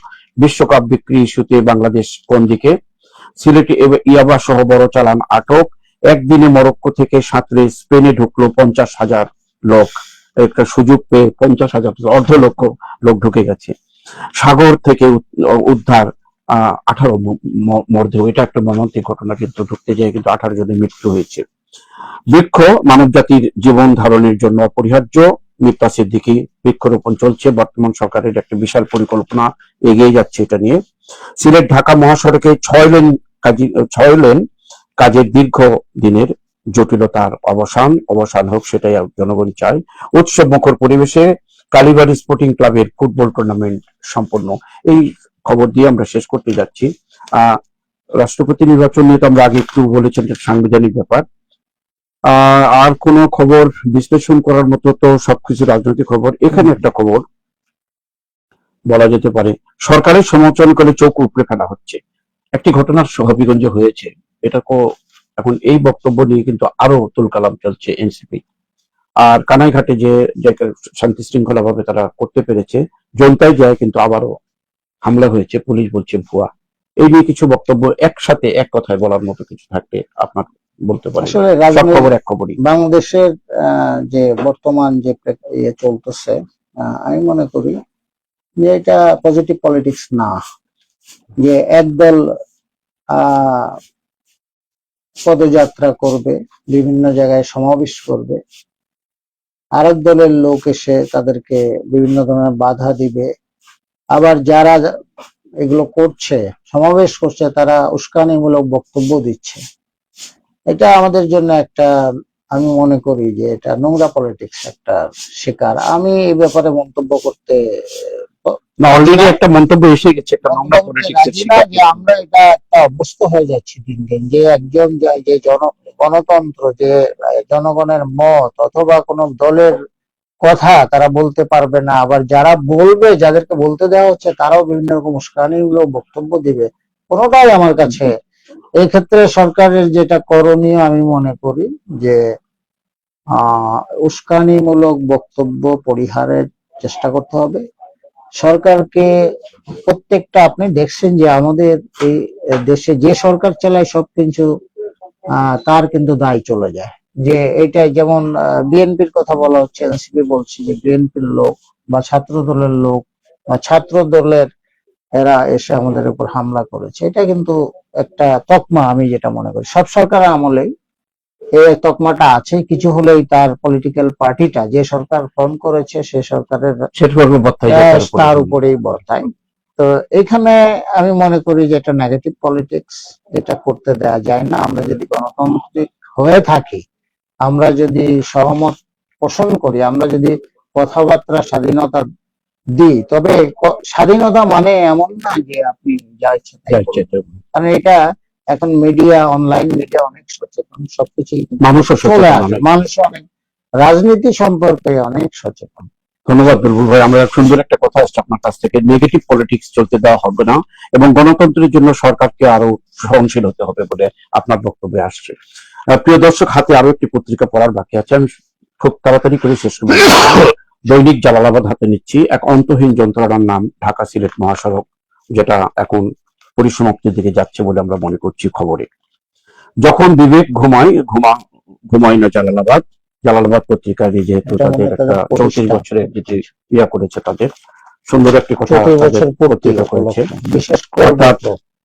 বিশ্বকাপ বিক্রি ইস্যুতে বাংলাদেশ কোন দিকে, সিলেটে ইয়াবা সহ বড় চালান আটক, একদিনে মরক্কো থেকে সাঁতরে স্পেনে ঢুকলো 50,000 লোক। একটা সুযোগ পেয়ে 50,000, অর্ধ লক্ষ লোক ঢুকে গেছে। সাগর থেকে উদ্ধার 18 মরদেহ। এটা একটা মর্মান্তিক ঘটনা, কিন্তু ঢুকতে যায় কিন্তু 18 জনের মৃত্যু হয়েছে। বৃক্ষ মানব জাতির জীবন ধারণের জন্য অপরিহার্য, মিতা সিদ্দিকী। বৃক্ষরোপণ চলছে, বর্তমান সরকারের একটা বিশাল পরিকল্পনা এগিয়ে যাচ্ছে এটা নিয়ে। সিলেট ঢাকা মহাসড়কে 6 লেন কাজের দীর্ঘ দিনের জটিলতার অবসান হোক, সেটাই জনগণ চায়। উৎসব মুখর পরিবেশে কালীবাড়ি স্পোর্টিং ক্লাবের ফুটবল টুর্নামেন্ট সম্পন্ন। এই খবর দিয়ে আমরা শেষ করতে যাচ্ছি। রাষ্ট্রপতি নির্বাচন নিয়ে তো আমরা আগে একটু বলেছেন, সাংবিধানিক ব্যাপার। আর কোন খবর বিশ্লেষণ করার মতো তো সবকিছু রাজনৈতিক খবর। এখানে একটা খবর বলা যেতে পারে, সরকারের সমালোচনা করে চোখ উপড়ে ফেলা হচ্ছে। একটি ঘটনা হবিগঞ্জে হয়েছে, এটা এখন এই বক্তব্য নিয়ে কিন্তু আরো তুলকালাম চলছে এনসিপি। আর কানাইঘাটে যে শান্তি শৃঙ্খলা ভাবে তারা করতে পেরেছে, জনতায় যায় কিন্তু আবারও হামলা হয়েছে, পুলিশ বলছে ভুয়া। এই নিয়ে কিছু বক্তব্য একসাথে এক কথায় বলার মতো কিছু থাকলে আপনার বলতে পারেন। সব খবর এক খবরই। বাংলাদেশের যে বর্তমান যে চলতেছে, আমি মনে করি যে এটা পজিটিভ পলিটিক্স না, যে একদল পদযাত্রা করবে, বিভিন্ন জায়গায় সমাবেশ করবে, আরেক দলের লোক এসে তাদেরকে বিভিন্ন ধরনের বাধা দিবে, আবার যারা এগুলো করছে, সমাবেশ করছে, তারা উস্কানিমূলক বক্তব্য দিচ্ছে। এটা আমাদের জন্য একটা, আমি মনে করি যে এটা নোংরা পলিটিক্স একটা শিকার। আমি এই ব্যাপারে মন্তব্য করতে না, অলরেডি একটা মন্তব্য এসে গেছে, একটা নোংরা পলিটিক্সের শিকার। যে আমরা এটা একটা অভ্যস্ত হয়ে যাচ্ছি দিন দিন, যে একজন যে গণতন্ত্র, যে জনগণের মত অথবা কোনো দলের কথা তারা বলতে পারবে না, আবার যারা বলবে, যাদেরকে বলতে দেওয়া হচ্ছে, তারাও বিভিন্ন রকম উস্কানিমূলক বক্তব্য দিবে। কোনোটাই আমার কাছে, এই ক্ষেত্রে সরকারের যেটা করণীয় আমি মনে করি যে উস্কানিমূলক বক্তব্য পরিহারের চেষ্টা করতে হবে। সরকারকে প্রত্যেকটা, আপনি দেখছেন যে আমাদের এই দেশে যে সরকার চালায় সবকিছু তার কিন্তু দায় চলে যায়। যে এটাই যেমন বিএনপির কথা বলা হচ্ছে, এনসিপি বলছে যে বিএনপির লোক বা ছাত্র দলের লোক বা ছাত্র দলের এরা এসে আমাদের উপর হামলা করেছে, এটা কিন্তু একটা তকমা। আমি যেটা মনে করি সব সরকার আমলে এই তকমাটা আছে, কিছু হলেই তার পলিটিক্যাল পার্টিটা যে সরকার ফর্ম করেছে সে সরকারের তার উপরেই বর্তায়। তো এখানে আমি মনে করি যে এটা নেগেটিভ পলিটিক্স, এটা করতে দেওয়া যায় না। আমরা যদি গণতান্ত্রিক হয়ে থাকি, আমরা যদি সহমত পোষণ করি, আমরা যদি কথাবার্তা স্বাধীনতা দিই, তবে স্বাধীনতা মানে এমন না যে আপনি যা ইচ্ছে তাই করবেন। কারণ এটা এখন মিডিয়া, অনলাইন মিডিয়া অনেক সচেতন, সবকিছুই চলে আসে, মানুষ অনেক রাজনীতি সম্পর্কে অনেক সচেতন। ধন্যবাদ বুলবুল ভাই, আমরা সুন্দর একটা কথা আসছে আপনার কাছ থেকে, নেগেটিভ পলিটিক্স চলতে দেওয়া হবে না এবং গণতন্ত্রের জন্য সরকারকে আরো সহনশীল হতে হবে বলে আপনার বক্তব্যে আসছে। প্রিয় দর্শক, হাতে আরো একটি পত্রিকা পড়ার বাকি আছে, আমি খুব তাড়াতাড়ি করে শেষ করব। দৈনিক জালালাবাদ হাতে নিচ্ছি। এক অন্তহীন যন্ত্রণার নাম ঢাকা সিলেট মহাসড়ক, যেটা এখন পরিসমাপ্তির দিকে যাচ্ছে বলে আমরা মনে করছি খবরে। যখন বিবেক ঘুমায় না জালালাবাদ। জালালাবাদ পত্রিকার যেহেতু তাদের একটা 34 বছরের যেটি ইয়া করেছে, তাদের সুন্দর একটি কথা পত্রিকা করেছে, বিশেষ করে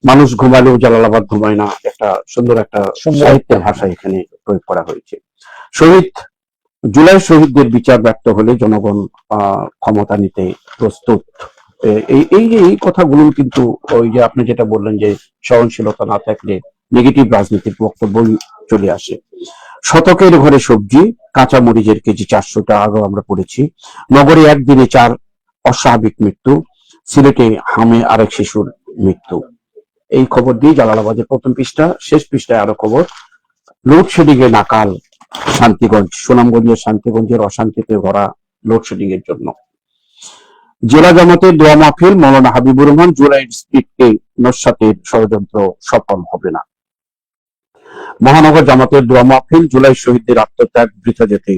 মানুষ ঘুমালেও জালালাবাদ ঘুমায় না, একটা সুন্দর একটা সাহিত্যের ভাষা এখানে প্রয়োগ করা হয়েছে। জুলাই শহীদদের বিচার ব্যর্থ হলে জনগণ ক্ষমতা নিতে প্রস্তুত। এই কথাগুলো কিন্তু ওই যে আপনি যেটা বললেন যে সহনশীলতা না থাকলে নেগেটিভ রাজনীতির বক্তব্যই চলে আসে। শতকের ঘরে সবজি, কাঁচা মরিচের কেজি 400 টাকা, আগেও আমরা পড়েছি। নগরে একদিনে 4 অস্বাভাবিক মৃত্যু, সিলেটে হামে আরেক শিশুর মৃত্যু। এই খবর দিয়ে জালালাবাদের প্রথম পৃষ্ঠা। শেষ পৃষ্ঠায় আরো খবর, লোডশেডিং এ নাকাল শান্তিগঞ্জ। সুনামগঞ্জের শান্তিগঞ্জের অশান্তিতে ভরা লোডশেডিং এর জন্য। জেলা জামাতের দোয়া মাহফিল, মৌলানা হাবিবুর রহমান, জুলাইয়ের স্পিডকে নস্যাতের ষড়যন্ত্র সফল হবে না। মহানগর জামাতের দোয়া মাহফিল, জুলাই শহীদদের আত্মত্যাগ বৃথা যেতে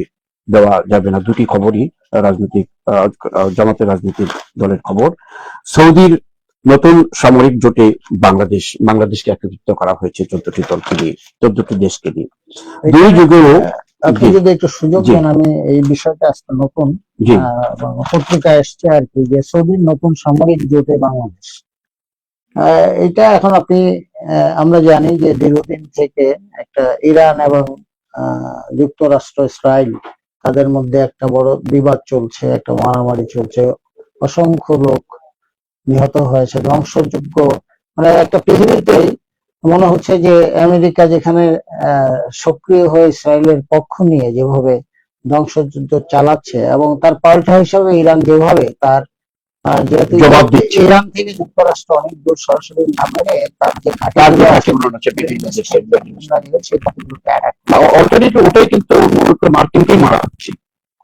দেওয়া যাবে না। দুটি খবরই রাজনৈতিক জামাতের রাজনৈতিক দলের খবর। সৌদির নতুন সামরিক জোটে বাংলাদেশকে একত্রিত করা হয়েছে 14টি দলকে নিয়ে, 14টি দেশকে নিয়ে। দুই যুগেও আপনি যদি একটু সুযোগ দেন, আমি এই বিষয়টা আজকে নতুন পত্রিকায় এসছে আর কি, যে সৌদির নতুন সামরিক জোটে বাংলাদেশ। এটা এখন আপনি আমরা জানি যে দীর্ঘদিন থেকে একটা ইরান এবং যুক্তরাষ্ট্র, ইসরায়েল, তাদের মধ্যে একটা বড় বিবাদ চলছে, একটা মারামারি চলছে, অসংখ্য লোক নিহত হয়েছে, ধ্বংসযোগ্য। মানে একটা পৃথিবীতে মনে হচ্ছে যে আমেরিকা যেখানে সক্রিয় হয়ে ইসরায়েলের পক্ষ নিয়ে যেভাবে ধ্বংসযুদ্ধ চালাচ্ছে, এবং তার পাল্টা হিসাবে ইরান যেভাবে তার জবাব দিচ্ছে, ইরান থেকে যুক্তরাষ্ট্র অনেক দূর সরাসরি না মেরে তার যে ওটাই কিন্তু মূলত মার্কিনকেই মারা হচ্ছে,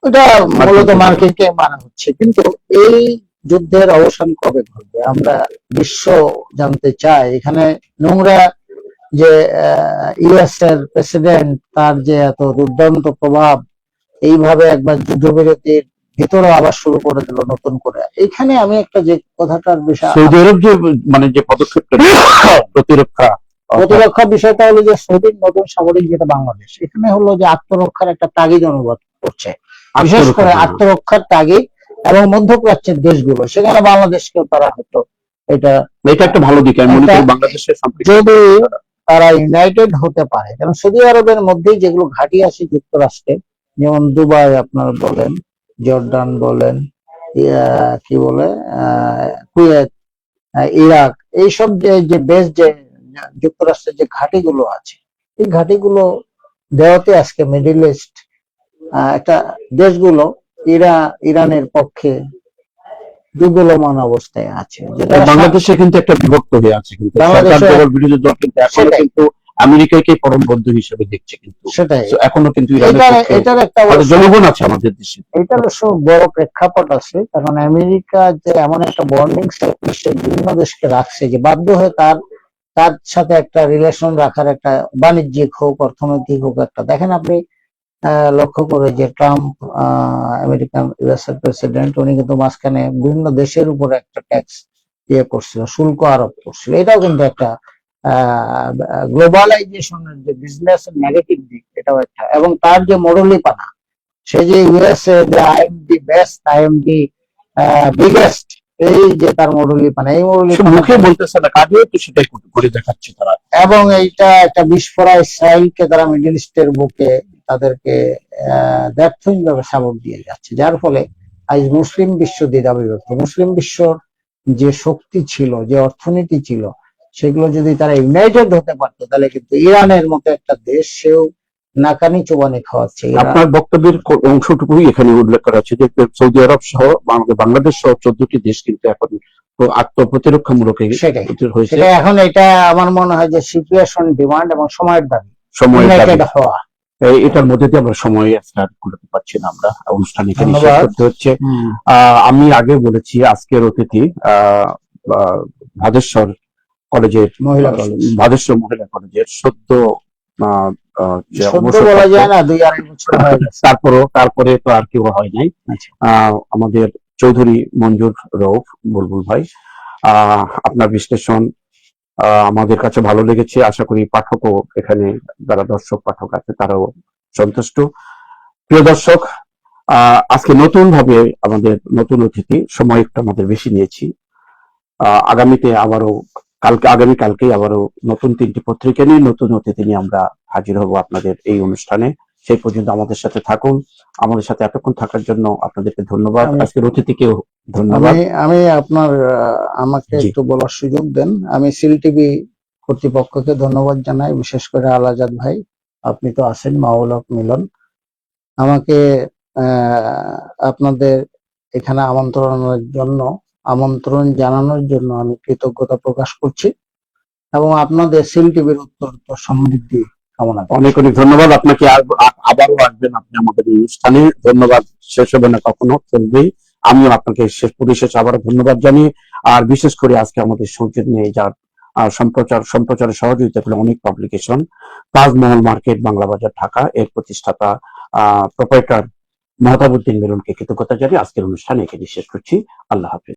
ওটা মূলত মার্কিনকে মারা হচ্ছে। কিন্তু এই যুদ্ধের অবসান কবে ঘটবে আমরা বিশ্ব জানতে চাই। এখানে নোংরা যে ইউএস এর প্রেসিডেন্ট, তার যে এত দুর্দান্ত প্রভাব, এইভাবে একবার যুদ্ধবিরতির ভিতরে আবার শুরু করে দিল নতুন করে। এখানে আমি একটা যে কথাটার বিষয়, সৌদি আরব যে মানে যে পদক্ষেপটা প্রতিরক্ষা বিষয়টা হলো যে সৌদির নতুন সামরিক যেটা বাংলাদেশ, এখানে হলো যে আত্মরক্ষার একটা তাগিদ অনুভব করছে, বিশেষ করে আত্মরক্ষার তাগিদ, এবং মধ্যপ্রাচ্যের দেশগুলো, সেখানে বাংলাদেশকেও তারা হয়তো এটা একটা ভালো দিক আমি মনে করি। বাংলাদেশের যদি তারা ইউনাইটেড হতে পারে, কারণ সৌদি আরবের মধ্যেই যেগুলো ঘাঁটি আছে যুক্তরাষ্ট্রে, যেমন দুবাই আপনার বলেন, জর্ডান বলেন, কি বলে কুয়েত, ইরাক, এইসব যে বেশ যে যুক্তরাষ্ট্রের যে ঘাঁটিগুলো আছে, এই ঘাঁটিগুলো দেওয়াতে আজকে মিডল ইস্ট একটা দেশগুলো ইরানের পক্ষে দুর্বলমান অবস্থায় আছে। বাংলাদেশে কিন্তু একটা বিভক্ত হয়ে আছে, কিন্তু বিরোধী দল কিন্তু আমেরিকাকে পরম বন্ধু হিসেবে দেখছে, কিন্তু সেটাই এখনো কিন্তু এটার একটা জনগণ আছে আমাদের দেশে। এটার বড় প্রেক্ষাপট আছে, কারণ আমেরিকা যে এমন একটা বন্ডিং বিভিন্ন দেশকে রাখছে যে বাধ্য হয়ে তার সাথে একটা রিলেশন রাখার, একটা বাণিজ্যিক হোক অর্থনৈতিক হোক একটা। দেখেন আপনি লক্ষ্য করে যে ট্রাম্প আমেরিকান ইউএস এর প্রেসিডেন্ট, উনি কিন্তু মাঝখানে বিভিন্ন দেশের উপরে একটা ট্যাক্স করছিল, শুল্ক আরোপ করছিল। এটাও কিন্তু একটা গ্লোবালাইজেশনের যে বিজনেস নেগেটিভ দিক, এটাও একটা। এবং তার যে মরলিপানা, সে যে ইউএসএ যে I am the best, I am the biggest, এই যে তার মরলিপানা, এই মুখে বলতেছে না, কাজেও তো সেটাই করে দেখাচ্ছে তারা। এবং এইটা একটা বিস্ফোরা ইসরায়েলকে তারা মিডল ইস্টের বুকে তাদেরকে ব্যর্থহীন ভাবে সাবক দিয়ে যাচ্ছে, যার ফলে আজ মুসলিম বিশ্ব দ্বিধাবিভক্ত। মুসলিম বিশ্বর যে শক্তি ছিল, যে অর্থনীতি ছিল, সেগুলো যদি তারা ইউনাইটেড হতে পারতো, তাহলে কিন্তু ইরানের মতো একটা দেশ, সেও নাকানি চোবানি খাওয়াচ্ছে। আপনার বক্তব্যের অংশটুকুই এখানে উল্লেখ করা আছে যে সৌদি আরব সহ বাংলাদেশ সহ 14টি দেশ কিন্তু এখন আত্মপ্রতিরক্ষামূলক হয়েছে। এখন এটা আমার মনে হয় যে সিচুয়েশন ডিমান্ড এবং সময়ের দাবি, হওয়া। এটার মধ্যে দিয়ে আমরা সময় করতে পারছি না, আমরা অনুষ্ঠান এখানে শেষ করতে হচ্ছে। আমি আগে বলেছি আজকের অতিথি ভাদেশ্বর কলেজের ভাদেশ্বর মহিলা কলেজের সদ্য বলা যায় না 2-2.5 বছর হয়ে গেছে, তারপরে তো আর কেউ হয় নাই। আমাদের চৌধুরী মঞ্জুর রউফ বুলবুল ভাই, আপনার বিশ্লেষণ আমাদের কাছে ভালো লেগেছে। আশা করি পাঠকও, এখানে যারা দর্শক পাঠক আছে তারাও সন্তুষ্ট। প্রিয় দর্শক, আজকে নতুন ভাবে আমাদের নতুন অতিথি, সময় একটু আমাদের বেশি নিয়েছি। আগামীতে আবারও আগামীকালকেই আবারও নতুন 3টি পত্রিকা নিয়ে নতুন অতিথি নিয়ে আমরা হাজির হব আপনাদের এই অনুষ্ঠানে। সেই পর্যন্ত আমাদের সাথে থাকুন। আমাদের সাথে এতক্ষণ থাকার জন্য আপনাদেরকে ধন্যবাদ। আজকের অতিথিকেও ধন্যবাদ। আমি আপনার আমাকে একটু বলার সুযোগ দেন। আমি সিল টিভি কর্তৃপক্ষকে ধন্যবাদ জানাই, বিশেষ করে আলাজাদ ভাই, আপনি তো আছেন, মাওলাক মিলন, আমাকে আপনাদের এখানে আমন্ত্রণ জানানোর জন্য আমি কৃতজ্ঞতা প্রকাশ করছি, এবং আপনাদের সিল টিভির উত্তর সমৃদ্ধি কামনা করি। অনেক অনেক ধন্যবাদ আপনাকে। আবারও আসবেন আপনি আমাদের অনুষ্ঠানে। ধন্যবাদ শেষ হবে না, কখনো চলবেই। আমিও আপনাকে পরিশেষ আবারও ধন্যবাদ জানিয়ে, আর বিশেষ করে আজকে আমাদের সৌজন্য নিয়ে যার সম্প্রচারে সহযোগিতা করে অনেক পাবলিকেশন, তাজমহল মার্কেট, বাংলা বাজার, ঢাকা, এর প্রতিষ্ঠাতা প্রোপাইটার মেহতাবউদ্দিন মিলনকে কৃতজ্ঞতা জানিয়ে আজকের অনুষ্ঠান এখানে শেষ করছি। আল্লাহ হাফেজ।